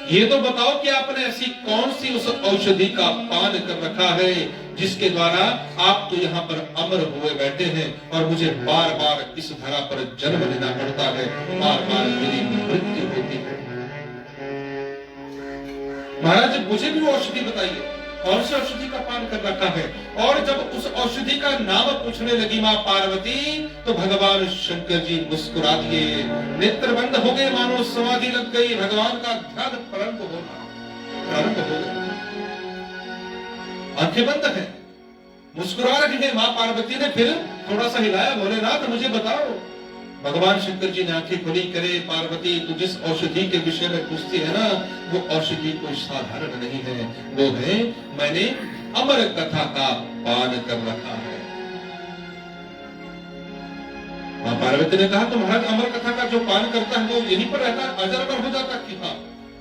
Speaker 1: ये तो बताओ कि आपने ऐसी कौन सी उस औषधि का पान कर रखा है जिसके द्वारा आप तो यहाँ पर अमर हुए बैठे हैं और मुझे बार बार इस धरा पर जन्म लेना पड़ता है, बार बार मेरी मृत्यु होती है। महाराज मुझे भी वो औषधि बताइए, कौन सी औषधि का पान कर रखा है? और जब उस औषधि का नाम पूछने लगी मां पार्वती तो भगवान शंकर जी मुस्कुरा दिए, नेत्र बंद हो गए, मानो समाधि लग गई। भगवान का ध्यान प्रारंभ हो गया, आंखें बंद है, मुस्कुरा रही है। मां पार्वती ने फिर थोड़ा सा हिलाया, भोलेनाथ मुझे बताओ। भगवान शंकर जी ने आंखें खुली करे, पार्वती तू जिस औषधि के विषय में पूछती है ना, वो औषधि कोई साधारण नहीं है, वो है मैंने अमर कथा का पान कर रखा है। मां पार्वती ने कहा तो महाराज अमर कथा का जो पान करता है वो यहीं पर रहता है, अजर अमर हो जाता है? कि हाँ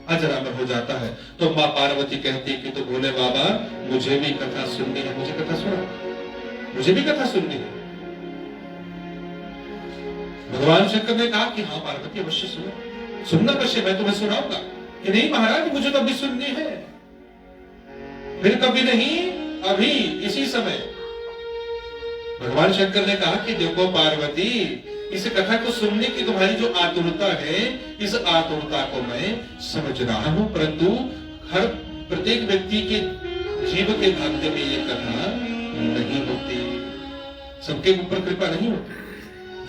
Speaker 1: अजर अमर हो जाता है। तो मां पार्वती कहती कि तो बोले बाबा मुझे भी कथा सुननी है, मुझे कथा सुना, मुझे भी कथा सुननी है। भगवान शंकर ने कहा कि हाँ पार्वती अवश्य सुनो, सुनना अवश्य, मैं तुम्हें सुनाऊंगा। कि नहीं महाराज मुझे तो अभी सुननी है, फिर कभी नहीं, अभी इसी समय। भगवान शंकर ने कहा कि देखो पार्वती इस कथा को सुनने की तुम्हारी जो आतुरता है, इस आतुरता को मैं समझ रहा हूं, परंतु हर प्रत्येक व्यक्ति के जीव के भाग्य में ये कथा नहीं होती, सबके ऊपर कृपा नहीं होती।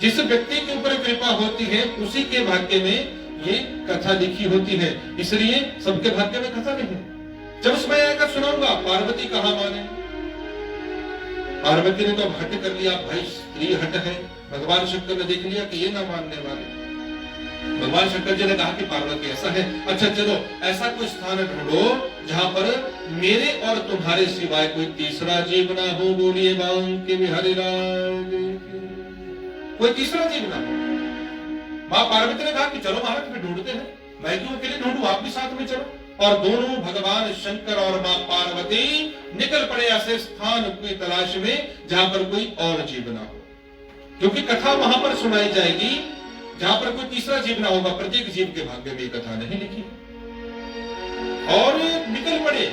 Speaker 1: जिस व्यक्ति के ऊपर कृपा होती है उसी के भाग्य में ये कथा लिखी होती है, इसलिए सबके भाग्य में कथा नहीं। जब समय आकर सुनाऊंगा। पार्वती कहा माने? पार्वती ने तो हट कर लिया, भाई स्त्री हट है। भगवान शंकर ने देख लिया कि ये ना मानने वाले। भगवान शंकर जी ने कहा कि पार्वती ऐसा है, अच्छा चलो ऐसा कोई स्थान ढूंढो जहां पर मेरे और तुम्हारे सिवाय कोई तीसरा जीव ना हो। बोलिए बांके बिहारी राज, कोई तीसरा जीव ना हो। मां पार्वती ने कहा कि चलो महाराज फिर ढूंढते हैं, मैं क्यों अकेले ढूंढूं, आप भी साथ में चलो। और दोनों भगवान शंकर और मां पार्वती निकल पड़े ऐसे स्थान की तलाश में जहां पर कोई और जीव ना हो, क्योंकि कथा वहां पर सुनाई जाएगी जहां पर कोई तीसरा जीव ना होगा। प्रत्येक जीव के भाग्य में कथा नहीं लिखी और निकल पड़े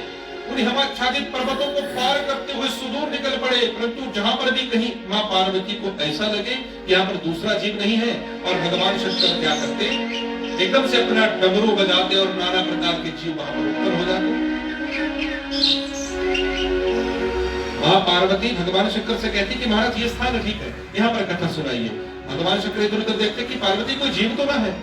Speaker 1: उन हिमाच्छादित पर्वतों को पार करते हुए सुदूर निकल पड़े, परंतु जहां पर भी कहीं मां पार्वती को ऐसा लगे कि यहाँ पर दूसरा जीव नहीं है, और भगवान शंकर क्या करते, एकदम से अपना डमरू बजाते और नाना प्रकार के जीव वहां पर उत्पन्न हो जाते। मां पार्वती भगवान शंकर से कहती कि महाराज ये स्थान ठीक है, यहाँ पर कथा सुनाइए। भगवान शंकर इधर उधर देखते कि पार्वती कोई जीव तो ना है,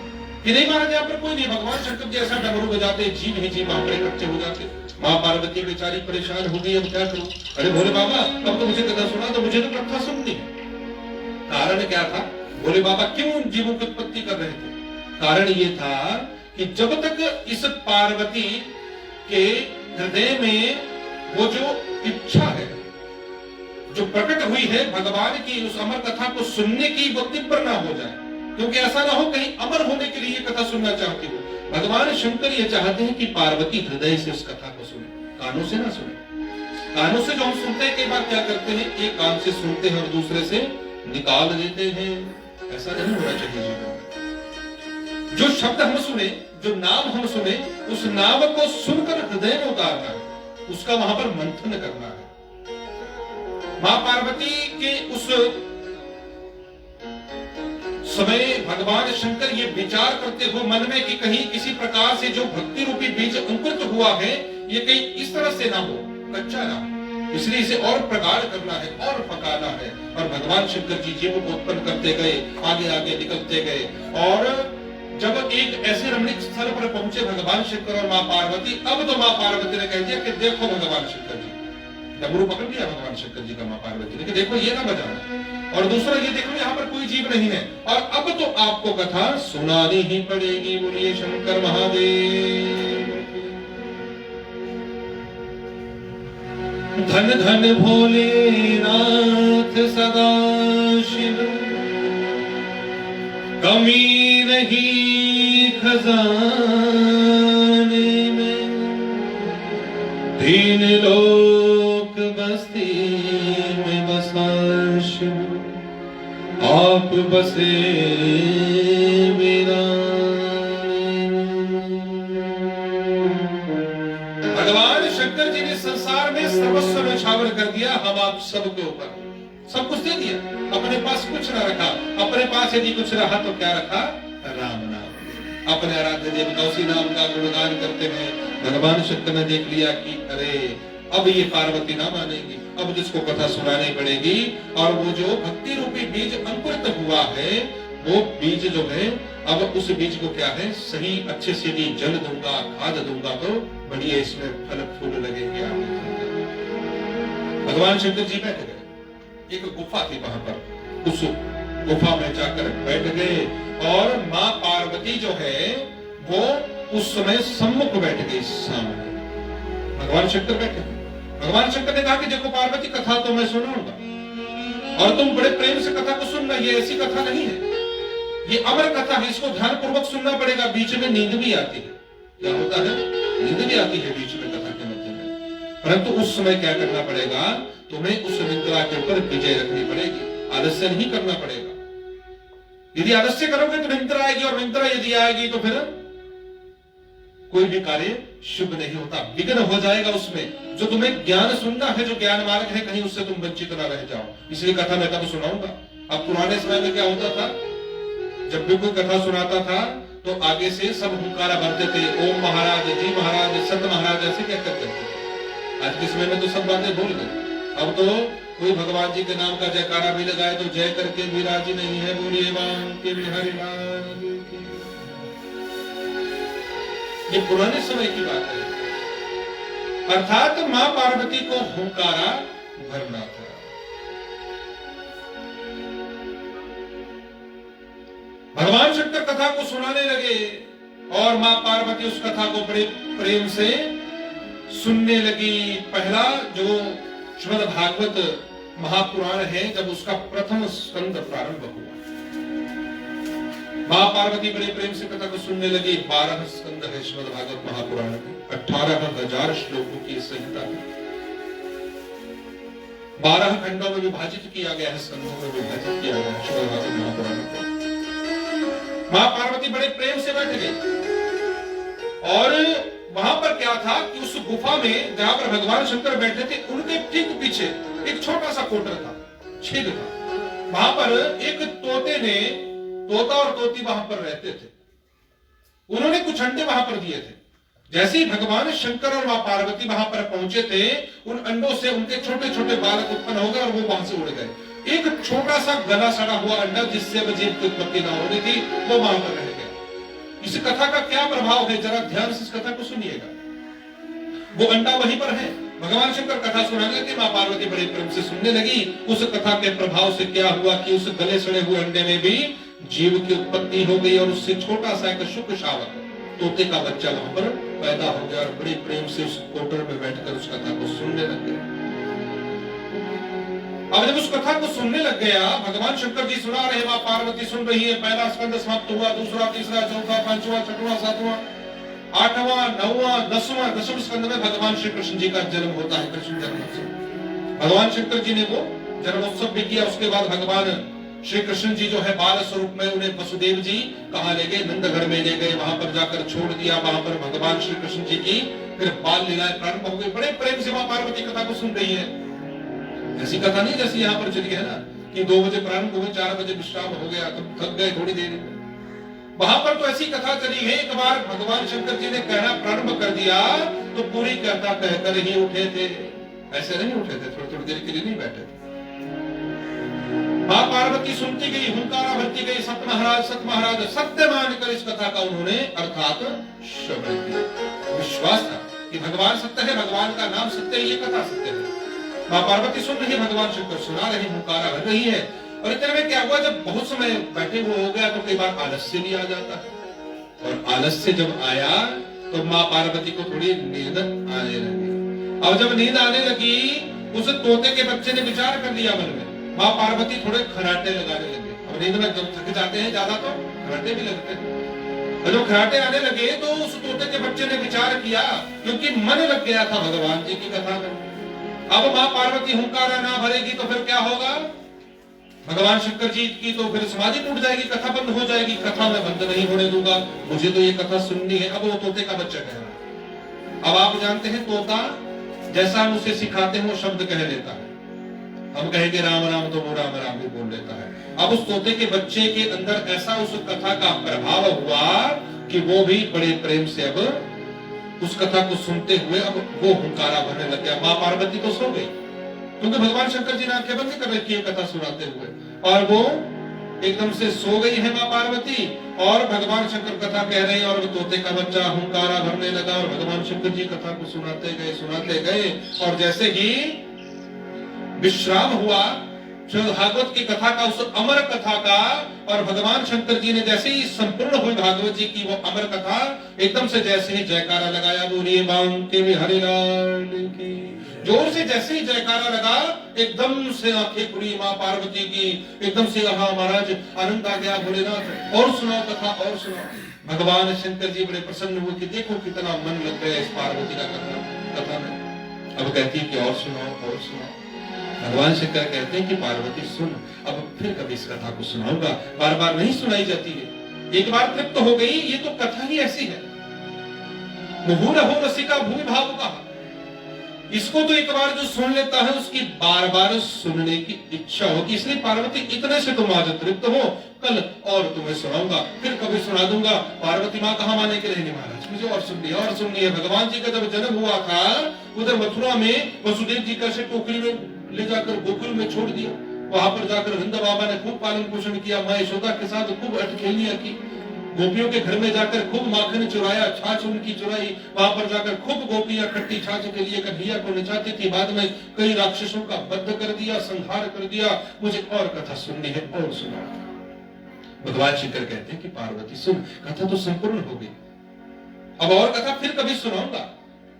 Speaker 1: कि नहीं महाराज यहाँ पर कोई नहीं। भगवान शंकर जी ऐसा डमरू बजाते, जीव ही जीव वहां पर इकट्ठे हो जाते। मां पार्वती बेचारी परेशान हो गई, अब क्या करूं? अरे भोले बाबा अब तो मुझे कथा सुना, तो मुझे तो कथा सुननी है। कारण क्या था? भोले बाबा क्यों उन जीवों की उत्पत्ति कर रहे थे? कारण ये था कि जब तक इस पार्वती के हृदय में वो जो इच्छा है जो प्रकट हुई है भगवान की उस अमर कथा को सुनने की, वो तीव्र ना हो जाए, क्योंकि ऐसा ना हो कहीं अमर होने के लिए कथा सुनना चाहती हो। भगवान शंकर ये चाहते हैं कि पार्वती हृदय से उस कथा को सुने, कानों से ना सुने। कानों से जो हम सुनते हैं, कई बार क्या करते हैं, एक कान से सुनते हैं और दूसरे से निकाल देते हैं। ऐसा नहीं होना चाहिए जीवन में। जो शब्द हम सुने, जो नाम हम सुने, उस नाम को सुनकर हृदय में उतारना है, उसका वहां पर मंथन करना है। मां पार्वती के उस समय भगवान शंकर ये विचार करते हुए मन में कि कहीं किसी प्रकार से जो भक्ति रूपी बीज अंकुरित हुआ है, ये कहीं इस तरह से ना हो, कच्चा ना हो, इसलिए इसे और प्रगाढ़ करना है और पकाना है। और भगवान शंकर जी जीव को उत्पन्न करते गए, आगे आगे निकलते गए, और जब एक ऐसे रमणीक स्थल पर पहुंचे भगवान शंकर और मां पार्वती, अब तो मां पार्वती ने कह दिया कि देखो भगवान शंकर जी, डमरू पकड़ लिया भगवान शंकर जी का मां पार्वती ने कि देखो ये ना बजाना, और दूसरा ये देखो यहाँ पर कोई जीव नहीं है, और अब तो आपको कथा सुनानी ही पड़ेगी। बोलिए शंकर महादेव। धन धन भोलेनाथ सदा शिव, कमी नहीं खजाने में, दीन लोक बस्ती में बसा शिव, आप बसे मेरा। भगवान शंकर जी ने संसार में सर्वस्व न्यौछावर कर दिया, हम आप सबके ऊपर सब कुछ दे दिया, अपने पास कुछ ना रखा। अपने पास यदि कुछ रहा तो क्या रखा? राम नाम। अपने आराध्य देवता उसी नाम का गुणगान करते हैं। भगवान शंकर ने देख लिया कि अरे अब ये पार्वती ना मानेगी, अब जिसको कथा सुनानी पड़ेगी, और वो जो भक्ति रूपी बीज अंकुरित हुआ है, वो बीज जो है, अब उस बीज को क्या है, सही अच्छे से भी जल दूंगा, खाद दूंगा, तो बढ़िया इसमें फल फूल लगेंगे। भगवान शंकर जी बैठ गए, एक गुफा थी वहां पर, उस गुफा में जाकर बैठ गए, और मां पार्वती जो है वो उस समय सम्मुख बैठ गई सामने। भगवान शंकर बैठे। भगवान शंकर ने कहा कि देखो पार्वती, कथा तो मैं सुनाऊंगा, और तुम बड़े प्रेम से कथा को सुनना। ये ऐसी कथा नहीं है, ये अमर कथा है, इसको ध्यान पूर्वक सुनना पड़ेगा। बीच में नींद भी आती है, क्या होता है, नींद भी आती है बीच में कथा के मध्य में, परंतु उस समय क्या करना पड़ेगा, तुम्हें उस निद्रा के ऊपर विजय रखनी पड़ेगी, आलस्य नहीं करना पड़ेगा। यदि आलस्य करोगे तो निद्रा आएगी, और निद्रा यदि आएगी तो फिर कोई भी कार्य शुभ नहीं होता, विघ्न हो जाएगा उसमें। जो तुम्हें ज्ञान सुनना है, जो ज्ञान मार्ग है, कहीं उससे तुम वंचित ना रह जाओ। इसलिए कथा मैं तब सुनाऊंगा। अब पुराने समय में क्या होता था, जब भी कोई कथा सुनाता था तो आगे से सब हुंकारा भरते थे, ओम महाराज, जी महाराज, सत महाराज, ऐसे क्या करते थे। आज के समय में तो सब बातें भूल गए। अब तो कोई भगवान जी के नाम का जयकारा भी लगाए तो जय करके भी राजी नहीं है। बोलिए के बिहारी लाल की। ये पुराने समय की बात है। अर्थात मां पार्वती को हुंकारा भरना था। भगवान शंकर कथा को सुनाने लगे, और मां पार्वती उस कथा को बड़े प्रेम से सुनने लगी। पहला जो श्रीमद् भागवत महापुराण है, जब उसका प्रथम स्कंद प्रारंभ हुआ, माँ पार्वती बड़े प्रेम से कथा को सुनने लगी। 12 स्कंद है श्रीमद् भागवत महापुराण में, 18,000 श्लोकों की संहिता है। 12 खंडों में विभाजित किया गया है, स्कंदों में विभाजित किया गया है श्रीमद् भागवत महापुराण को। माँ पार्वती बड़े प्रेम से बैठ गई और वहां पर क्या था कि उस गुफा में जहां पर भगवान शंकर बैठे थे, उनके ठीक पीछे एक छोटा सा कोटर था, छेद था। वहां पर एक तोते ने, तोता और तोती वहां पर रहते थे, उन्होंने कुछ अंडे वहां पर दिए थे। जैसे ही भगवान शंकर और मां पार्वती वहां पर पहुंचे थे, उन अंडों से उनके छोटे छोटे बालक उत्पन्न हो गए और वो वहां से उड़ गए। एक छोटा सा गला सड़ा हुआ अंडा जिससे जीव की उत्पत्ति न होनी थी, वो वहां पर रह गया। इस कथा का क्या प्रभाव है, जरा ध्यान से इस कथा को सुनिएगा। वो अंडा वहीं पर है। भगवान शंकर कथा सुनाने लगे, मां पार्वती बड़े प्रेम से सुनने लगी। उस कथा के प्रभाव से क्या हुआ कि उस गले सड़े हुए अंडे में भी जीव की उत्पत्ति हो गई और उससे छोटा सा एक शुक शावक तोते का बच्चा वहां पर पैदा हो गया और बड़े प्रेम से उस कोटर में बैठकर उस कथा को सुनने लग गया। अब जब उस कथा को सुनने लग गया, भगवान शंकर जी सुना रहे, मां पार्वती सुन रही है। पहला स्कंद समाप्त हुआ, दूसरा, तीसरा, चौथा, पांचवा, छठवां, सातवां, आठवां, नौवां, दसवां, दसवें स्कंद में भगवान श्री कृष्ण जी का जन्म होता है। कृष्ण जन्मोत्सव भगवान शंकर जी ने वो जन्मोत्सव भी किया। उसके बाद भगवान श्री कृष्ण जी जो है बाल स्वरूप में, उन्हें वसुदेव जी कहाँ ले गए, नंदगढ़ में ले गए, वहां पर जाकर छोड़ दिया। वहां पर भगवान श्री कृष्ण जी की फिर बाल लीलाएं प्रारंभ हो गई। बड़े प्रेम से मां पार्वती कथा को सुन रही है। ऐसी कथा नहीं जैसी यहाँ पर चली है ना कि 2 बजे प्रारंभ हो गए, 4 बजे विश्राम हो गया, तो थक गए थोड़ी देर में। वहां पर तो ऐसी कथा चली है, एक बार भगवान शंकर जी ने कहना प्रारंभ कर दिया तो पूरी कथा कहकर ही उठे थे। ऐसे नहीं उठे थे, थोड़ी थोड़ी देर के लिए नहीं बैठे थे। मां पार्वती सुनती गई, हुंकारा भरती गई, सत महाराज सत्य मानकर इस कथा का उन्होंने अर्थात श्रवण किया। विश्वास था कि भगवान सत्य है, भगवान का नाम सत्य है, ये कथा सत्य है। मां पार्वती सुन रही है, भगवान शंकर सुना रहे, हुंकारा भर रही है। और इतने में क्या हुआ, जब बहुत समय बैठे हुए हो गया तो कई बार आलस्य भी आ जाता है। और आलस्य जब आया तो मां पार्वती को थोड़ी नींद आने लगी। अब जब नींद आने लगी, उस तोते के बच्चे ने विचार कर लिया मन में। मां पार्वती थोड़े खराटे लगाने लगे। अब नींद में जब थक जाते हैं ज्यादा तो खराटे भी लगते हैं। और जब खराटे आने लगे तो उस तोते के बच्चे ने विचार किया, क्योंकि मन लग गया था भगवान जी की कथा में। अब मां पार्वती हुंकारा ना भरेगी तो फिर क्या होगा, भगवान शंकर जी की तो फिर समाधि टूट जाएगी, कथा बंद हो जाएगी। कथा में बंद नहीं होने दूंगा, मुझे तो ये कथा सुननी है। अब वो तोते का बच्चा कह रहा है। अब आप जानते हैं तोता जैसा हम उसे सिखाते हैं वो शब्द कह लेता है। हम कहेंगे राम राम तो वो राम राम भी बोल लेता है। अब उस तोते के बच्चे के अंदर ऐसा उस कथा का प्रभाव हुआ कि वो भी बड़े प्रेम से अब उस कथा को सुनते हुए अब वो हुंकारा भरने लग गया। मां पार्वती तो सो गई, क्योंकि भगवान शंकर जी ने आंखें बंद कर रखी है कथा सुनाते हुए, और वो एकदम से सो गई है मां पार्वती। और भगवान शंकर कथा कह रहे हैं और वो तोते का बच्चा हुंकारा भरने लगा और भगवान शंकर जी कथा को सुनाते गए। और जैसे ही विश्राम हुआ भागवत की कथा का, उस अमर कथा का, और भगवान शंकर जी ने जैसे ही संपूर्ण हुई भागवत जी की वो अमर कथा, एकदम से जैसे ही जयकारा लगाया, बोलिए बांके हरिलाल की, जोर से जैसे ही जयकारा लगा, एकदम से आंखें खुली मां पार्वती की, एकदम से कहा महाराज आनंद आ गया, भोलेनाथ और सुनाओ कथा और सुनाओ। भगवान शंकर जी बड़े प्रसन्न हुए कि देखो कितना मन लग गया इस पार्वती का कथा में। अब कहती है कि और सुनाओ और सुनाओ। भगवान शंकर कहते हैं कि पार्वती सुन, अब फिर कभी इस कथा को सुनाऊंगा, बार बार नहीं सुनाई जाती है। एक बार तृप्त हो गई, ये तो कथा ही ऐसी है। मुहुरहो रसिका भूमि भावुका, इसको तो एक बार जो सुन लेता है उसकी बार बार सुनने की इच्छा होगी। इसलिए पार्वती इतने से तुम आज तृप्त हो, कल और तुम्हें सुनाऊंगा, फिर कभी सुना दूंगा। पार्वती माँ कहाँ माने के रहने, महाराज मुझे और सुननी है। भगवान जी का जब जन्म हुआ था उधर मथुरा में, वसुदेव जी का टोकरी में ले जाकर गोकुल में छोड़ दिया। वहां पर जाकर वृंद बाबा ने खूब पालन पोषण किया, माँ यशोदा के साथ खूब अटखेलियां की, गोपियों के घर में जाकर खूब माखन चुराया, छाछ उनकी चुराई। वहां पर जाकर खूब गोपियां खट्टी छाछ के लिए कन्हैया को नचाती थी। बाद में कई राक्षसों का वध कर दिया, संहार कर दिया। मुझे और कथा सुननी है और सुना। भगवान शंकर कहते हैं कि पार्वती सुन, कथा तो संपूर्ण हो गई, अब और कथा फिर कभी सुनाऊंगा।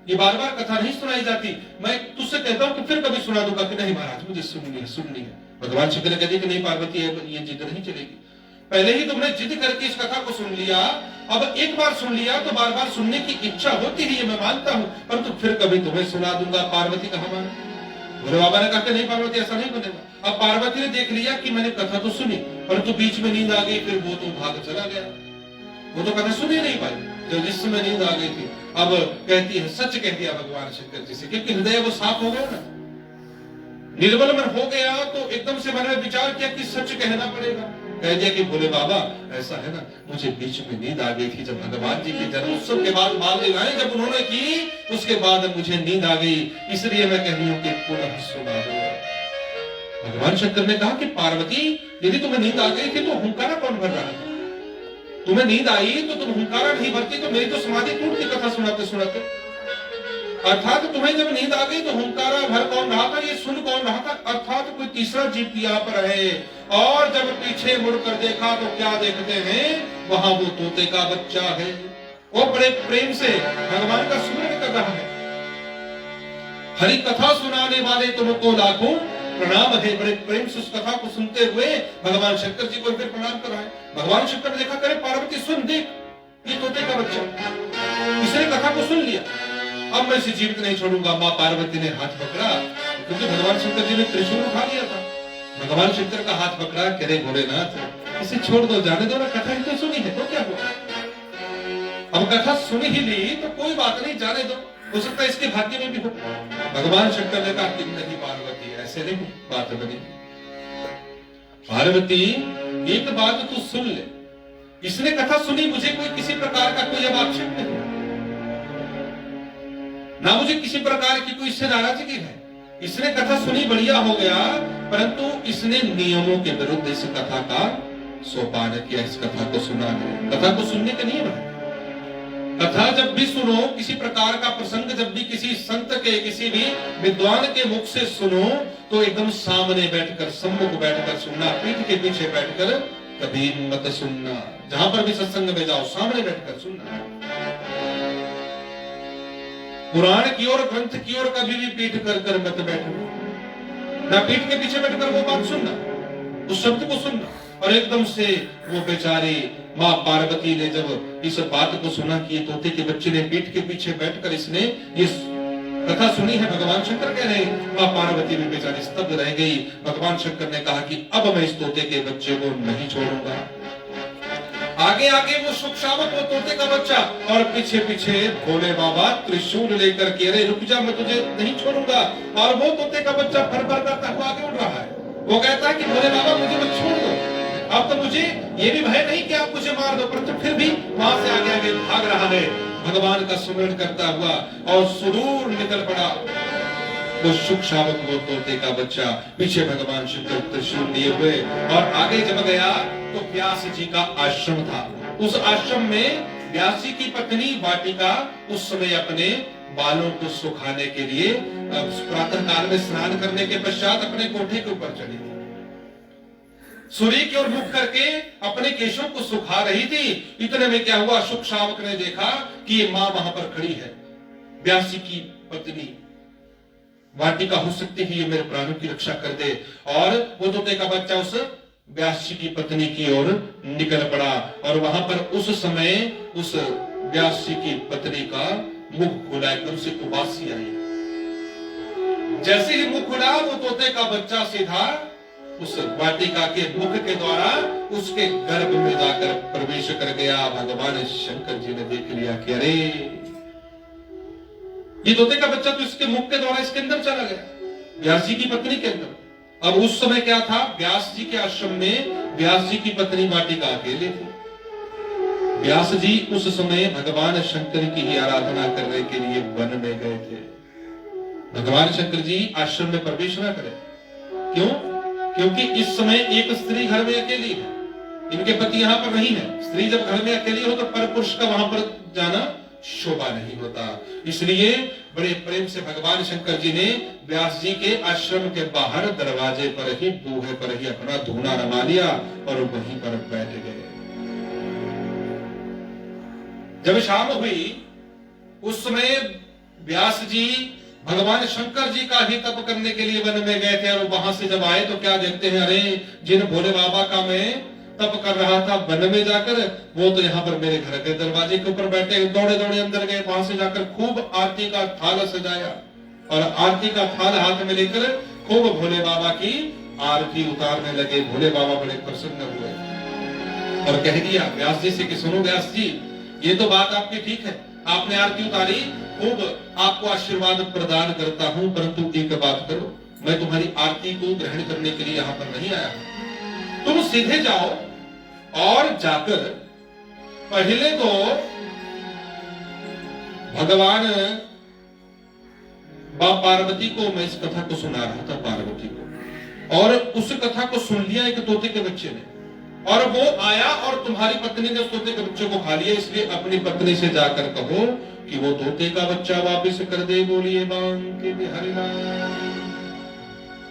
Speaker 1: ये बार बार कथा नहीं सुनाई जाती, मैं तुझसे कहता हूं कि फिर कभी सुना दूंगा। कि नहीं महाराज मुझे सुननी है। भगवान शंकर कहते हैं कि नहीं पार्वती ये जिद नहीं चलेगी। पहले ही तुमने जिद करके इस कथा को सुन लिया, अब एक बार सुन लिया तो बार बार सुनने की इच्छा होती है, ये मैं मानता हूं, परंतु फिर कभी तुम्हें सुना दूंगा। पार्वती कहा माने? भोले बाबा ने कहा कि नहीं पार्वती, ऐसा नहीं बनेगा। अब पार्वती ने देख लिया कि मैंने कथा तो सुनी, परंतु बीच में नींद आ गई, फिर वो तो भाग चला गया, वो तो कथा सुन ही नहीं पाई जो जिस समय नींद आ गई थी। अब कहती है, सच कह दिया भगवान शंकर जी से, क्योंकि हृदय वो साफ हो गया ना, निर्बल मन हो गया, तो एकदम से मैंने विचार किया कि सच कहना पड़ेगा। कह दिया कि भोले बाबा ऐसा है ना, मुझे बीच में नींद आ गई थी जब भगवान जी के जन्मोत्सव के बाद बाल लीलाएं जब उन्होंने की, उसके बाद मुझे नींद आ गई, इसलिए मैं कह रही हूं कि पुनः सुना दो। भगवान शंकर ने कहा कि पार्वती, यदि तुम्हें नींद आ गई थी तो हुंकारा कौन भर रहा था? तुम्हें नींद आई तो तुम हुंकारा नहीं भरती तो मेरी तो समाधि टूटती कथा सुनाते सुनाते। अर्थात तुम्हें जब नींद आ गई तो हुंकारा भर कौन रहा था, ये सुन कौन रहा था? अर्थात कोई तीसरा जीव यहाँ पर है। और जब पीछे मुड़कर देखा तो क्या देखते हैं, वहां वो तोते का बच्चा है। वो बड़े प्रेम से भगवान का स्मरण कर रहा है। हरि कथा सुनाने वाले तुमको लाखों प्रणाम है। बड़े प्रेम से उस कथा को सुनते हुए भगवान शंकर जी को फिर प्रणाम कर रहा है। भगवान शंकर ने देखा, करे पार्वती सुन, देख ये तोते का बच्चा, इसने कथा को सुन लिया, अब मैं इसे जीवित नहीं छोड़ूंगा। मां पार्वती ने हाथ पकड़ा, क्योंकि भगवान शंकर जी ने त्रिशूल उठा लिया था। भगवान शंकर का हाथ पकड़ा, करे भोलेनाथ इसे छोड़ दो, जाने दो ना, कथा ही तो सुनी है, तो क्या हुआ? अब कथा सुन ही ली तो कोई बात नहीं, जाने दो, हो सकता है इसके भाग्य में भी हो। भगवान शंकर ने कहा कि नहीं पार्वती, ऐसे नहीं बात बनी। पार्वती एक बात तू सुन ले, इसने कथा सुनी, मुझे कोई किसी प्रकार का कोई अब आक्षेप नहीं, ना मुझे किसी प्रकार की कोई इससे नाराजगी है। इसने कथा सुनी, बढ़िया हो गया, परंतु इसने नियमों के विरुद्ध इस कथा का सोपान किया, इस कथा को सुना है। कथा को सुनने के नियम है। कथा जब भी सुनो, किसी प्रकार का प्रसंग जब भी किसी संत के, किसी भी विद्वान के मुख से सुनो, तो एकदम सामने बैठकर, सम्मुख बैठकर सुनना, पीठ के पीछे बैठकर कभी मत सुनना। जहां पर भी सत्संग में जाओ, सामने बैठकर सुनना। पुराण की ओर, ग्रंथ की ओर कभी भी पीठ कर कर मत बैठो, ना पीठ के पीछे बैठकर वो बात सुनना, उस शब्द को सुनना। और एकदम से वो बेचारी मां पार्वती ने जब इस बात को सुना कि तोते के बच्चे ने पीठ के पीछे बैठकर इसने इस कथा सुनी है, भगवान शंकर कह रहे, मां पार्वती भी बेचारी स्तब्ध रह गई। भगवान शंकर ने कहा कि अब मैं इस तोते के बच्चे को नहीं छोड़ूंगा। आगे आगे वो सुख शावक, वो तोते का बच्चा, और पीछे पीछे भोले बाबा त्रिशूल लेकर के, अरे रुक जा, मैं तुझे नहीं छोड़ूंगा। और वो तोते का बच्चा फर फर करता हुआ आगे उड़ रहा है। वो कहता है कि भोले बाबा मुझे मत छोड़ दो, अब तो मुझे ये भी भय नहीं कि आप मुझे मार दो, परंतु फिर भी वहां से आगे आगे भाग रहा है, भगवान का सुमरण करता हुआ, और सुदूर निकल पड़ा वो सुख शावक, वो तोते का बच्चा, पीछे भगवान शंकर त्रिशूल लिए हुए। और आगे जब गया तो व्यास जी का आश्रम था। उस आश्रम में व्यास जी की पत्नी वाटिका उस समय अपने बालों को सुखाने के लिए प्रातः काल में स्नान करने के पश्चात अपने कोठे के ऊपर चढ़ी थी। सूर्य की ओर मुख करके अपने केशों को सुखा रही थी। इतने में क्या हुआ, सुख शावक ने देखा कि ये मां वहां पर खड़ी है, व्यास जी की पत्नी वाटिका, हो सकती है ये मेरे प्राणों की रक्षा कर दे। और वो तोते का बच्चा उस व्यास जी की पत्नी की ओर निकल पड़ा, और वहां पर उस समय उस व्यास जी की पत्नी का मुख खुला, एकदम से उबासी आई। जैसे ही मुख खुला, वो तोते का बच्चा सीधा उस वाटिका के मुख के द्वारा उसके गर्भ में जाकर प्रवेश कर गया। भगवान शंकर जी ने देख लिया कि अरे ये तोते का बच्चा तो इसके मुख के द्वारा इसके अंदर चला गया, व्यास जी की पत्नी के अंदर। अब उस समय क्या था, व्यास जी के आश्रम में व्यास जी की पत्नी वाटिका अकेले थी। व्यास जी उस समय भगवान शंकर की ही आराधना करने के लिए वन में गए थे। भगवान शंकर जी आश्रम में प्रवेश न करें, क्यों? क्योंकि इस समय एक स्त्री घर में अकेली है, इनके पति यहाँ पर नहीं है। स्त्री जब घर में अकेली हो तो परपुरुष का वहां पर जाना शोभा नहीं होता। इसलिए बड़े प्रेम से भगवान शंकर जी ने व्यास जी के आश्रम के बाहर दरवाजे पर ही, बूहे पर ही अपना धूना रमा लिया और वहीं पर बैठ गए। जब शाम हुई उस समय व्यास जी भगवान शंकर जी का ही तप करने के लिए वन में गए थे, और वहां से जब आए तो क्या देखते हैं, अरे जिन भोले बाबा का मैं तप कर रहा था वन में जाकर, वो तो यहाँ पर मेरे घर के दरवाजे के ऊपर बैठे, दौड़े दौड़े अंदर गए, वहां से जाकर खूब आरती का थाल सजाया और आरती का थाल हाथ में लेकर खूब भोले बाबा की आरती उतारने लगे। भोले बाबा बड़े प्रसन्न हुए और कह दिया व्यास जी से कि सुनो व्यास जी, ये तो बात आपकी ठीक है, आपने आरती उतारी, खूब आपको आशीर्वाद प्रदान करता हूं, परंतु एक बात करो, मैं तुम्हारी आरती को ग्रहण करने के लिए यहाँ पर नहीं आया हूं। तुम सीधे जाओ और जाकर पहले तो भगवान पार्वती को, मैं इस कथा को सुना रहा था पार्वती को, और उस कथा को सुन लिया एक तोते के बच्चे ने, और वो आया और तुम्हारी पत्नी ने उस तोते के बच्चे को खा लिया, इसलिए अपनी पत्नी से जाकर कहो कि वो तोते का बच्चा वापस कर दे। बोलिए बांके बिहारी लाल,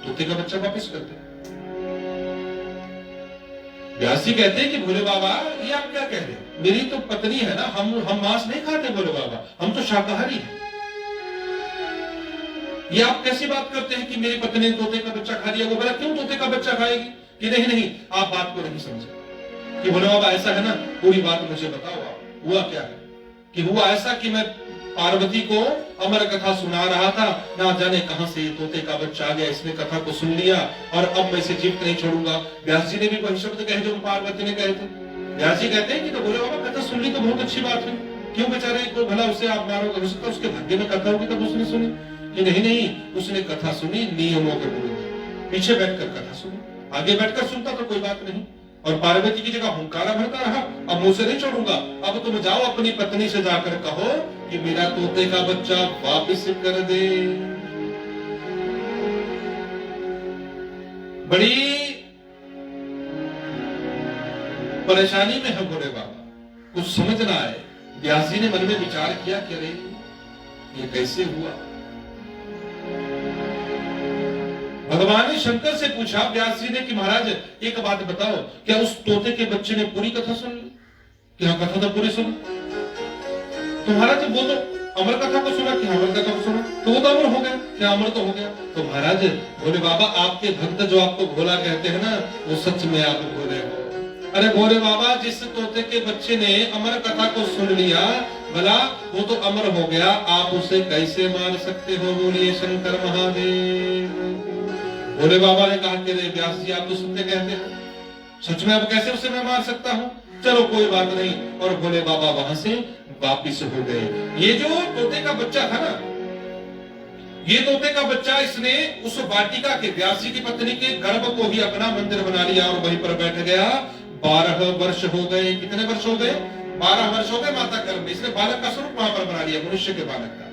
Speaker 1: तोते का बच्चा वापस कर दे। व्यास जी कहते हैं कि भोले बाबा ये आप क्या कह रहे हो, मेरी तो पत्नी है ना, हम मांस नहीं खाते भोले बाबा, हम तो शाकाहारी हैं। ये आप कैसी बात करते हैं कि मेरी पत्नी ने तोते का बच्चा खा लिया। वो बोला क्यों तोते का बच्चा खाएगी? कि नहीं नहीं, आप बात को नहीं समझे। कि भोले बाबा ऐसा है ना, पूरी बात मुझे बताओ, आप हुआ क्या है? कि हुआ ऐसा कि मैं पार्वती को अमर कथा सुना रहा था, ना जाने कहां से ये तोते का बच्चा आ गया, इसने कथा को सुन लिया और अब मैं इसे जीवित नहीं छोड़ूंगा। व्यास जी ने भी वही शब्द कहे जो पार्वती ने कहे थे। व्यास जी कहते हैं कि तो भोले बाबा कथा सुन ली तो बहुत अच्छी बात है, क्यों बेचारे को भला उसे आप मारोगे? हो सकता है उसके भाग्य में कथा होगी तब उसने सुनी। कि नहीं नहीं, उसने कथा सुनी नियमों के विरुद्ध, पीछे बैठकर कथा सुनी, आगे बैठकर सुनता तो कोई बात नहीं। और पार्वती की जगह हुंकारा भरता रहा, अब मुझसे नहीं छोड़ूंगा, अब तुम जाओ अपनी पत्नी से जाकर कहो कि मेरा तोते का बच्चा वापस कर दे। बड़ी परेशानी में है भोले बाबा, कुछ समझ ना आए। व्यास जी ने मन में विचार किया कि अरे ये कैसे हुआ। भगवान ने शंकर से पूछा व्यास जी ने कि महाराज एक बात बताओ, क्या उस तोते के बच्चे ने पूरी कथा सुन ली? कि हाँ कथा तो पूरी सुन। तो महाराज वो तो अमर कथा को सुना, कि अमर कथा को सुना, तो वो तो अमर हो गया, क्या अमर तो हो गया। तो महाराज भोले बाबा आपके भक्त जो आपको भोला कहते हैं ना, वो सच में आप भोले हो। अरे भोले बाबा, जिस तोते के बच्चे ने अमर कथा को सुन लिया, भला वो तो अमर हो गया, आप उसे कैसे मार सकते हो? बोलिए शंकर महादेव। भोले बाबा ने कहा कि व्यास जी आप तो सुनते कहते हो, सच में अब कैसे उसे मैं मार सकता हूँ? चलो कोई बात नहीं। और भोले बाबा वहां से वापिस हो गए। ये जो तोते का बच्चा था ना, ये तोते का बच्चा इसने उस वाटिका के, व्यास जी की पत्नी के गर्भ को ही अपना मंदिर बना लिया और वहीं पर बैठ गया। 12 वर्ष हो गए। कितने वर्ष हो गए? 12 वर्ष हो गए माता गर्भ में। इसने बालक का स्वरूप वहां पर बना लिया, मनुष्य के बालक का।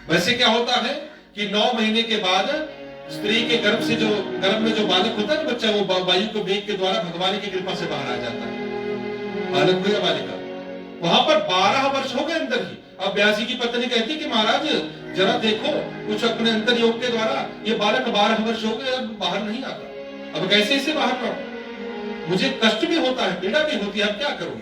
Speaker 1: वैसे क्या होता है कि 9 महीने के बाद स्त्री के गर्भ में जो बालक होता है ना बच्चा, वो वायु को वेग के द्वारा भगवान की कृपा से बाहर आ जाता है, बालक हो या बालिका। वहां पर 12 वर्ष हो गए अंदर ही। अब व्यास जी की पत्नी कहती कि महाराज जरा देखो कुछ अपने अंतर योग के द्वारा, ये बालक 12 वर्ष हो गए, अब बाहर नहीं आता, अब कैसे इसे बाहर लाऊं? मुझे कष्ट भी होता है, पीड़ा भी होती है, अब क्या करूं?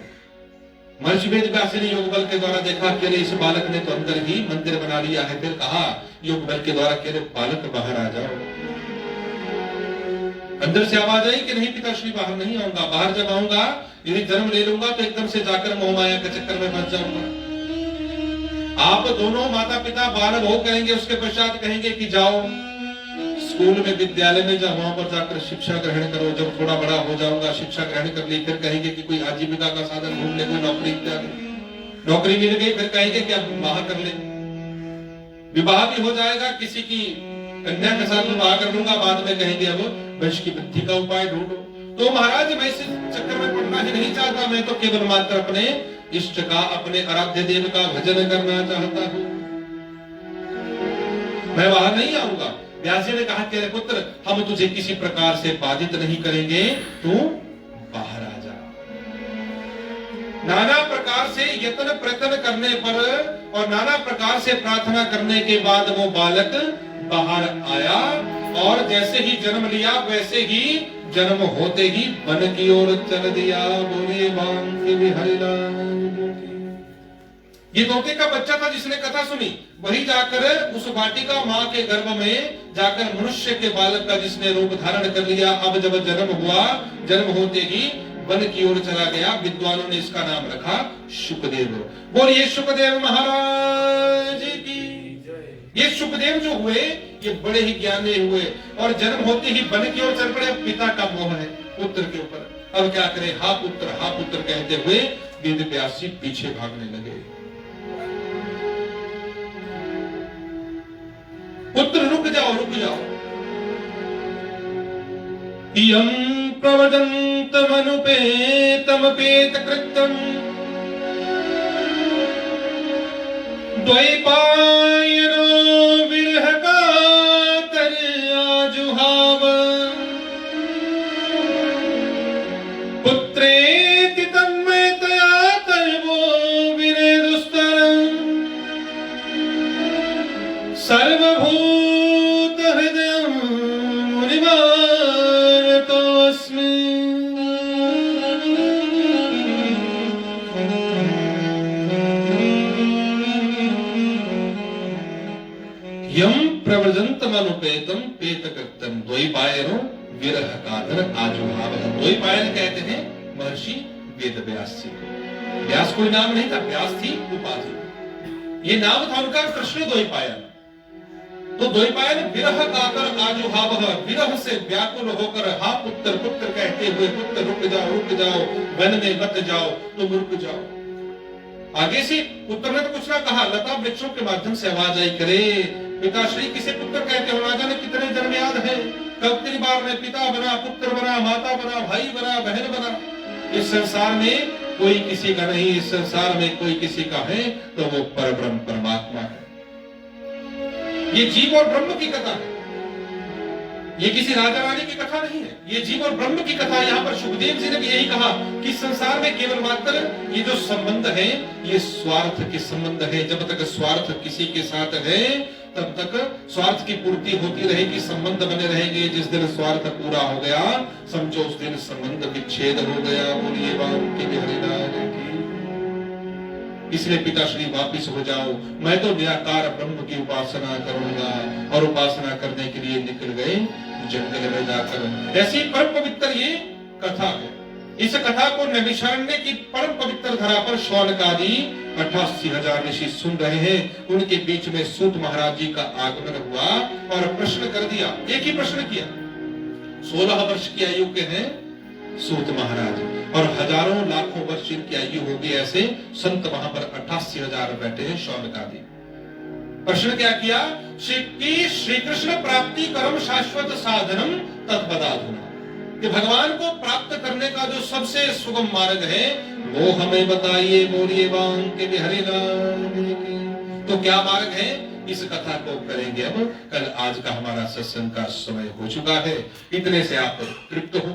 Speaker 1: महर्षि वेद व्यास ने योग बल के द्वारा देखा कि इस बालक ने तो अंदर ही मंदिर बना लिया है। फिर कहा योग बल के द्वारा कि बालक बाहर आ जाओ। अंदर से आवाज आई कि नहीं पिताश्री बाहर नहीं आऊंगा, बाहर जब आऊंगा यदि जन्म ले लूंगा तो एकदम से जाकर मोहमाया के चक्कर में फंस जाऊंगा। आप दोनों माता पिता बालक हो कहेंगे, उसके पश्चात कहेंगे कि जाओ स्कूल में, विद्यालय में जाओ, वहां पर जाकर शिक्षा ग्रहण करो। जब थोड़ा बड़ा हो जाऊंगा, शिक्षा ग्रहण कर ली, फिर कहेंगे कि कोई आजीविका का साधन ढूंढ ले, कोई नौकरी इत्यादि। नौकरी मिल गई, फिर कहेंगे कि अब विवाह कर ले। विवाह भी हो जाएगा, किसी की कन्या के साथ विवाह कर लूंगा, बाद में कहेंगे अब वंश की वृद्धि का उपाय ढूंढो। तो महाराज मैं इस चक्कर में पड़ना ही नहीं चाहता, मैं तो केवल मात्र अपने इष्ट का, अपने आराध्य देव का भजन करना चाहता हूं, मैं वहां नहीं आऊंगा। व्यास जी ने कहा कि अरे पुत्र, हम तुझे किसी प्रकार से बाधित नहीं करेंगे, तू बाहर आ जा। नाना प्रकार से यत्न प्रयत्न करने पर और नाना प्रकार से प्रार्थना करने के बाद वो बालक बाहर आया, और जैसे ही जन्म लिया वैसे ही जन्म होते ही वन की ओर चल दिया। बोलिए बांके बिहारी लाल की। ये तोते का बच्चा था जिसने कथा सुनी, वही जाकर उस वाटिका माँ के गर्भ में जाकर मनुष्य के बालक का जिसने रूप धारण कर लिया। अब जब जन्म हुआ, जन्म होते ही वन की ओर चला गया। विद्वानों ने इसका नाम रखा शुकदेव। बोलिए शुकदेव महाराज की। ये शुकदेव जो हुए ये बड़े ही ज्ञानी हुए और जन्म होते ही वन की ओर चल पड़े। पिता का मोह है पुत्र के ऊपर, अब क्या करें, हा पुत्र कहते हुए वेद व्यास जी पीछे भागने लगे। पुत्र रुक जाओ, रुक जाओ। यम प्रवदन्तमनुपेतम पेत कृत्यम द्वैपायनो विरह कातर आजुहाव पुत्रेति तन्मयतया तर्वो विनेदुस्तरम् सर्वभूत हृदयं मुनिमानतोऽस्मि। यम प्रव्रजन्तमनुपेतम पेतकृत्यम द्वैपायनो विरह कातर आजुहाव। द्वैपायन कहते हैं महर्षि वेद व्यास जी। व्यास कोई नाम नहीं था, व्यास थी उपाधि। ये नाम था उनका कृष्ण द्वैपायन। तो द्वैपायन विरह कातर आजुहाव, विरह से व्याकुल होकर हा पुत्र कहते हुए, पुत्र रुक जाओ वन में मत जाओ, तुम रुक जाओ। आगे से पुत्र ने तो कुछ ना कहा, लता वृक्षों के माध्यम से आवाज आई, करे पिताश्री किसे पुत्र कहते हो, ना जाने कितने जन्म याद है, कब कितनी बार में पिता बना, पुत्र बना, माता बना, भाई बना, बहन बना। इस संसार में कोई किसी का नहीं, इस संसार में कोई किसी का है तो वो परब्रह्म परमात्मा है। ये जीव और ब्रह्म की कथा है, ये किसी राजा रानी की कथा नहीं है, ये जीव और ब्रह्म की कथा। यहाँ पर सुखदेव जी ने भी यही कहा कि संसार में केवल मात्र ये जो संबंध है ये स्वार्थ के संबंध है। जब तक स्वार्थ किसी के साथ है तब तक स्वार्थ की पूर्ति होती रहेगी, संबंध बने रहेंगे। जिस दिन स्वार्थ पूरा हो गया समझो उस दिन संबंध विच्छेद हो गया। बोलिए बाबू के हरिनाम की। इसलिए पिताश्री वापिस हो जाओ, मैं तो निराकार ब्रह्म की उपासना करूंगा। और उपासना करने के लिए निकल गए जंगल में जाकर। ऐसी परम पवित्र ये कथा है। इस कथा को नैमिषारण्य की परम पवित्र धरा पर शौनक आदि 88,000 ऋषि सुन रहे हैं। उनके बीच में सूत महाराज जी का आगमन हुआ और प्रश्न कर दिया। एक ही प्रश्न किया। 16 वर्ष की आयु के हैं सूत महाराज और हजारों लाखों वर्ष इनकी आयु होगी। ऐसे संत वहां पर 88,000 बैठे हैं शौनक आदि। प्रश्न क्या किया? श्री कृष्ण प्राप्ति कर्म शाश्वत साधनम तत्पदाधुना, कि भगवान को प्राप्त करने का जो सबसे सुगम मार्ग है वो हमें बताइए। बोलिए बांके बिहारी लाल की। तो क्या मार्ग है? इस कथा को करेंगे अब। कल आज का हमारा सत्संग का समय हो चुका है। इतने से आप तृप्त हो।